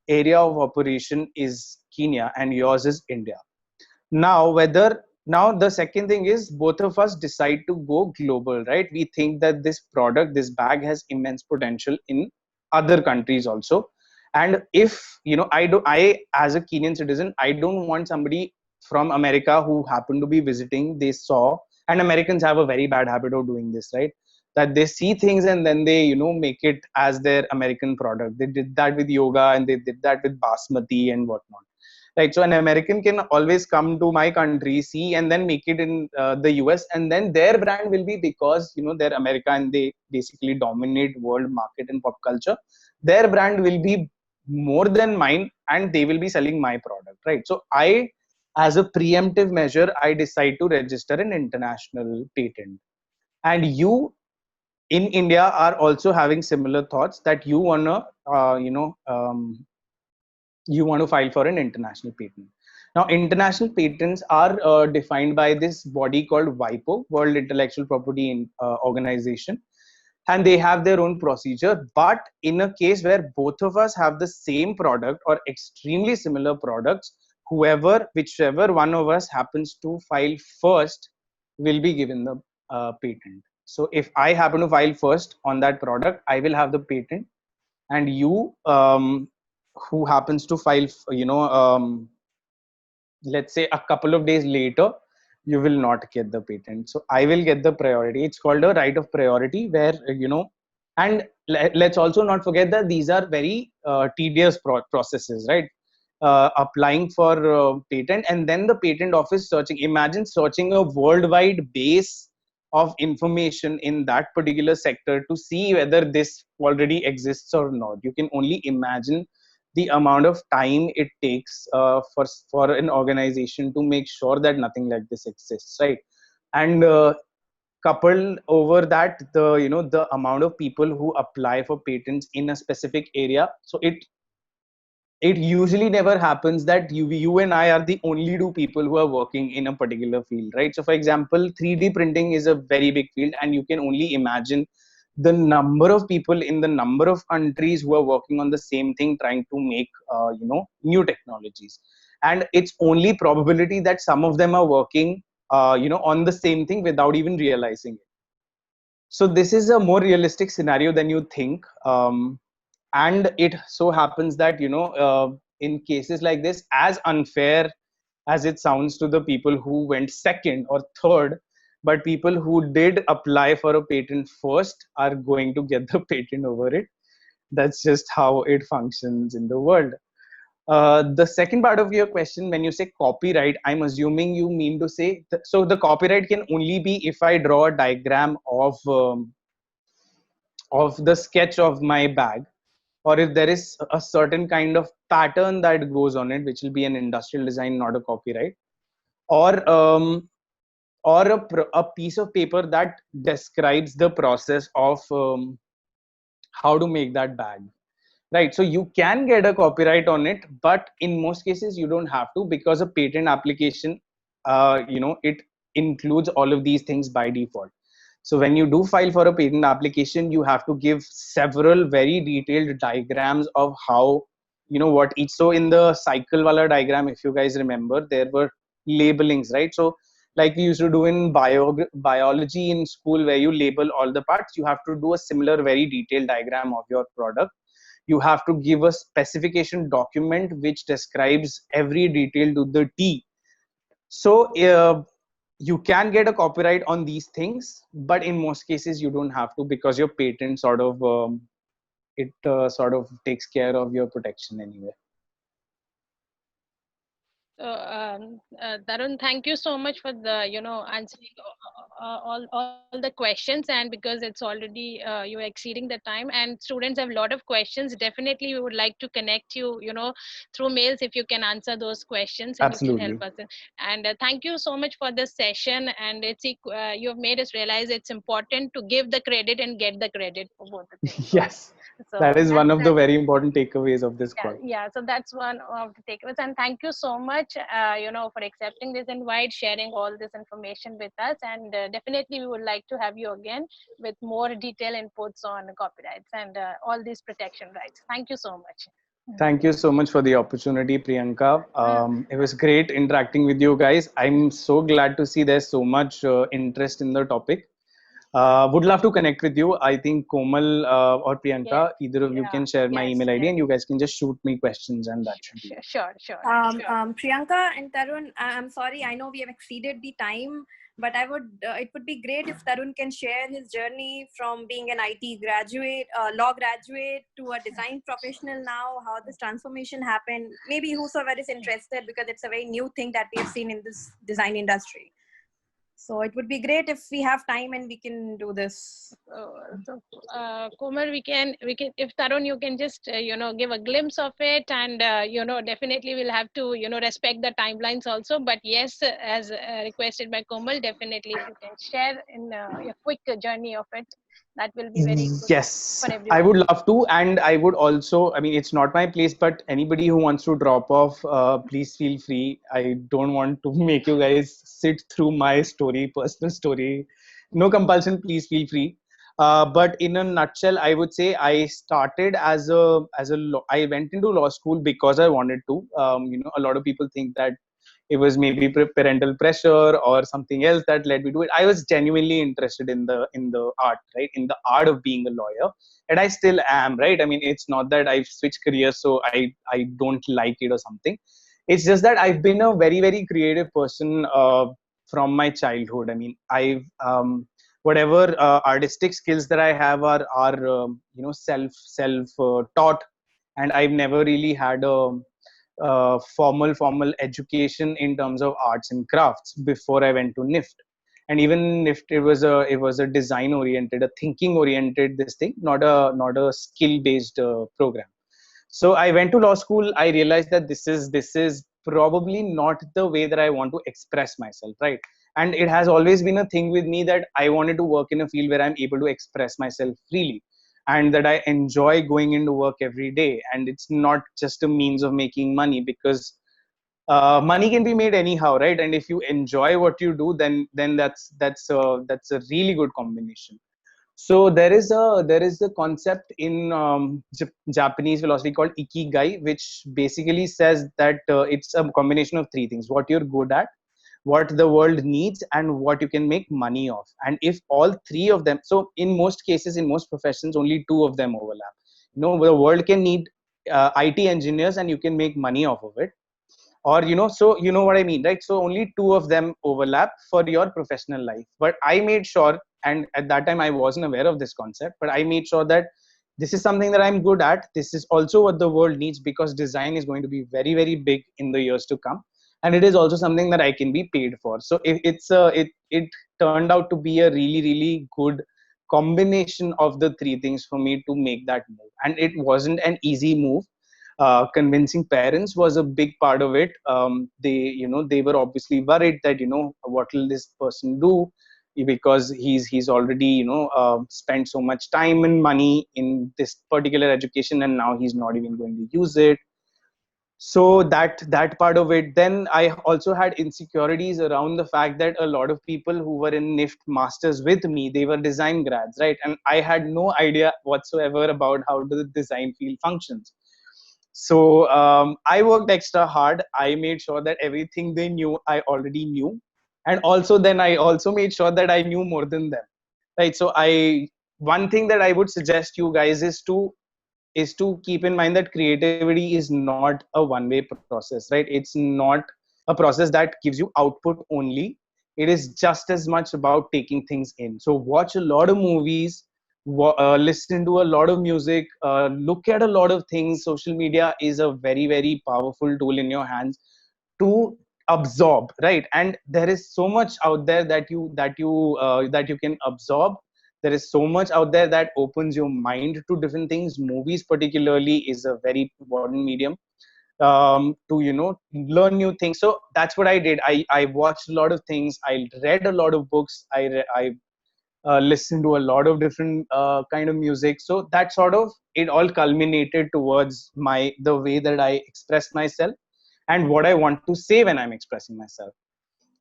area of operation is Kenya and yours is India. Now, now the second thing is both of us decide to go global, right? We think that this product, this bag has immense potential in other countries also. And if, I, as a Kenyan citizen, I don't want somebody from America who happened to be visiting, they saw, and Americans have a very bad habit of doing this, right? That they see things and then they, make it as their American product. They did that with yoga and they did that with basmati and whatnot. Right, so an American can always come to my country, see, and then make it in the US, and then their brand will be, because they're America and they basically dominate world market and pop culture, their brand will be more than mine, and they will be selling my product, right? So I, as a preemptive measure, I decide to register an international patent. And you in India are also having similar thoughts, that you want to you want to file for an international patent. Now, international patents are defined by this body called WIPO, World Intellectual Property Organization, and they have their own procedure. But in a case where both of us have the same product or extremely similar products, whichever one of us happens to file first will be given the patent. So if I happen to file first on that product, I will have the patent, and you who happens to file, let's say a couple of days later, you will not get the patent. So I will get the priority. It's called a right of priority, where and let's also not forget that these are very tedious processes, right? Applying for patent, and then the patent office searching. Imagine searching a worldwide base of information in that particular sector to see whether this already exists or not. You can only imagine the amount of time it takes for an organization to make sure that nothing like this exists, right? And coupled over that, the amount of people who apply for patents in a specific area, so it usually never happens that you and I are the only two people who are working in a particular field, right? So for example, 3D printing is a very big field, and you can only imagine the number of people in the number of countries who are working on the same thing, trying to make new technologies. And it's only probability that some of them are working on the same thing without even realizing it. So this is a more realistic scenario than you think. And it so happens that in cases like this, as unfair as it sounds to the people who went second or third, but people who did apply for a patent first are going to get the patent over it. That's just how it functions in the world. The second part of your question, when you say copyright, I'm assuming you mean to say so the copyright can only be if I draw a diagram of the sketch of my bag, or if there is a certain kind of pattern that goes on it, which will be an industrial design, not a copyright, or a piece of paper that describes the process of how to make that bag, right? So you can get a copyright on it, but in most cases you don't have to, because a patent application it includes all of these things by default. So when you do file for a patent application, you have to give several very detailed diagrams of how, what each. So in the cycle wala diagram, if you guys remember, there were labelings, right? So like we used to do in biology in school, where you label all the parts, you have to do a similar very detailed diagram of your product. You have to give a specification document which describes every detail to the T. So you can get a copyright on these things, but in most cases you don't have to, because your patent sort of sort of takes care of your protection anyway. So, Tarun, thank you so much for the, answering all the questions. And because it's already, you're exceeding the time and students have a lot of questions, definitely we would like to connect you, through mails, if you can answer those questions and you can help Absolutely. us. And thank you so much for this session. And you have made us realize it's important to give the credit and get the credit for both the things. Yes, So that is one of the that's very important takeaways of this call. yeah, so that's one of the takeaways. And thank you so much, for accepting this invite, sharing all this information with us. And definitely we would like to have you again with more detailed inputs on copyrights and all these protection rights. Thank you so much. Thank you so much for the opportunity, Priyanka. It was great interacting with you guys. I'm so glad to see there's so much interest in the topic. Would love to connect with you. I think Komal or Yes. Priyanka, either of you Yeah. can share my Yes. email ID Yes. and you guys can just shoot me questions and that should be it. Sure. Sure. Priyanka and Tarun, I'm sorry, I know we have exceeded the time, but it would be great if Tarun can share his journey from being an IT graduate, law graduate to a design professional now, how this transformation happened. Maybe whosoever is interested, because it's a very new thing that we have seen in this design industry. So it would be great if we have time and we can do this. Komal, we can, if Tarun, you can just, give a glimpse of it, and, definitely we'll have to, respect the timelines also. But yes, as requested by Komal, definitely if you can share in a quick journey of it, that will be very good Yes, for I everyone. would love to. And I would also, I mean, it's not my place, but anybody who wants to drop off, please feel free. I don't want to make you guys sit through my story, personal story. No compulsion, please feel free. But in a nutshell, I would say I started I went into law school because I wanted to. A lot of people think that it was maybe parental pressure or something else that led me to it. I was genuinely interested in the art, right, in the art of being a lawyer, and I still am, right. I mean, it's not that I've switched careers so I don't like it or something. It's just that I've been a very very creative person from my childhood. I mean, I've whatever artistic skills that I have are self taught, and I've never really had a formal education in terms of arts and crafts before I went to NIFT. And even NIFT, it was a design oriented, a thinking oriented this thing, not a skill based program. So I went to law school. I realized that this is probably not the way that I want to express myself, right? And it has always been a thing with me that I wanted to work in a field where I'm able to express myself freely, and that I enjoy going into work every day. And it's not just a means of making money, because money can be made anyhow, right? And if you enjoy what you do, then that's a really good combination. So there is a concept in Japanese philosophy called ikigai, which basically says that it's a combination of three things: what you're good at, what the world needs, and what you can make money of. And if all three of them, so in most cases, in most professions, only two of them overlap. The world can need IT engineers, and you can make money off of it. Or so you know what I mean, right? So only two of them overlap for your professional life. But I made sure, and at that time I wasn't aware of this concept, but I made sure that this is something that I'm good at. This is also what the world needs, because design is going to be very very big in the years to come, and it is also something that I can be paid for. So it turned out to be a really really good combination of the three things for me to make that move. And it wasn't an easy move. Convincing parents was a big part of it. They were obviously worried that what will this person do, because he's already spent so much time and money in this particular education, and now he's not even going to use it. So that part of it. Then I also had insecurities around the fact that a lot of people who were in NIFT masters with me, they were design grads, right? And I had no idea whatsoever about how the design field functions. So I worked extra hard. I made sure that everything they knew I already knew, and also then I also made sure that I knew more than them, right? So one thing that I would suggest you guys is to keep in mind that creativity is not a one way process, right? It's not a process that gives you output only. It is just as much about taking things in. So watch a lot of movies, listen to a lot of music, look at a lot of things. Social media is a very very powerful tool in your hands to absorb, right? And there is so much out there that you can absorb. There is so much out there that opens your mind to different things. Movies particularly is a very important medium to learn new things. So that's what I did. I watched a lot of things. I read a lot of books. I listened to a lot of different kind of music. So that sort of, it all culminated towards the way that I express myself and what I want to say when I'm expressing myself.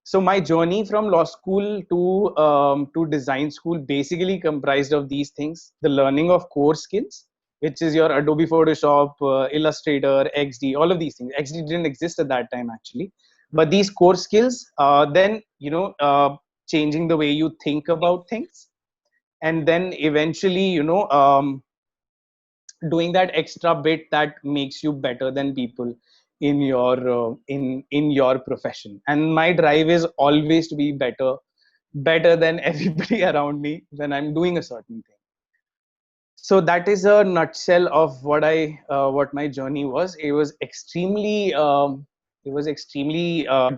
So my journey from law school to design school basically comprised of these things: the learning of core skills, which is your Adobe Photoshop, Illustrator, XD, all of these things. XD didn't exist at that time actually, but these core skills, then changing the way you think about things, and then eventually doing that extra bit that makes you better than people in your in your profession. And my drive is always to be better than everybody around me when I'm doing a certain thing. So that is a nutshell of what my journey was. It was extremely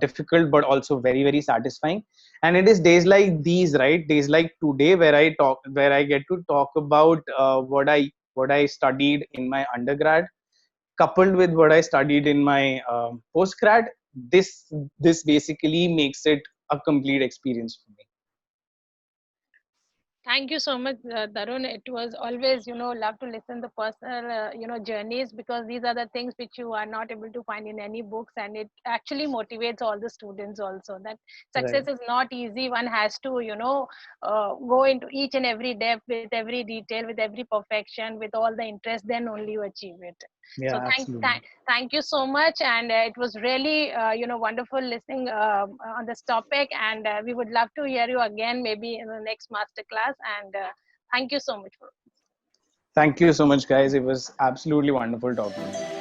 difficult, but also very, very satisfying. And it is days like these, right? Days like today, where I get to talk about what I studied in my undergrad, coupled with what I studied in my postgrad. This basically makes it a complete experience for me. Thank you so much, Tarun. It was always, love to listen the personal, journeys, because these are the things which you are not able to find in any books, and it actually motivates all the students also that success Right. is not easy. One has to, go into each and every depth with every detail, with every perfection, with all the interest. Then only you achieve it. Yeah, So absolutely. thank you so much, and it was really wonderful listening on this topic, and we would love to hear you again maybe in the next master class. And thank you so much for Thank you so much, guys. It was absolutely wonderful talking to you.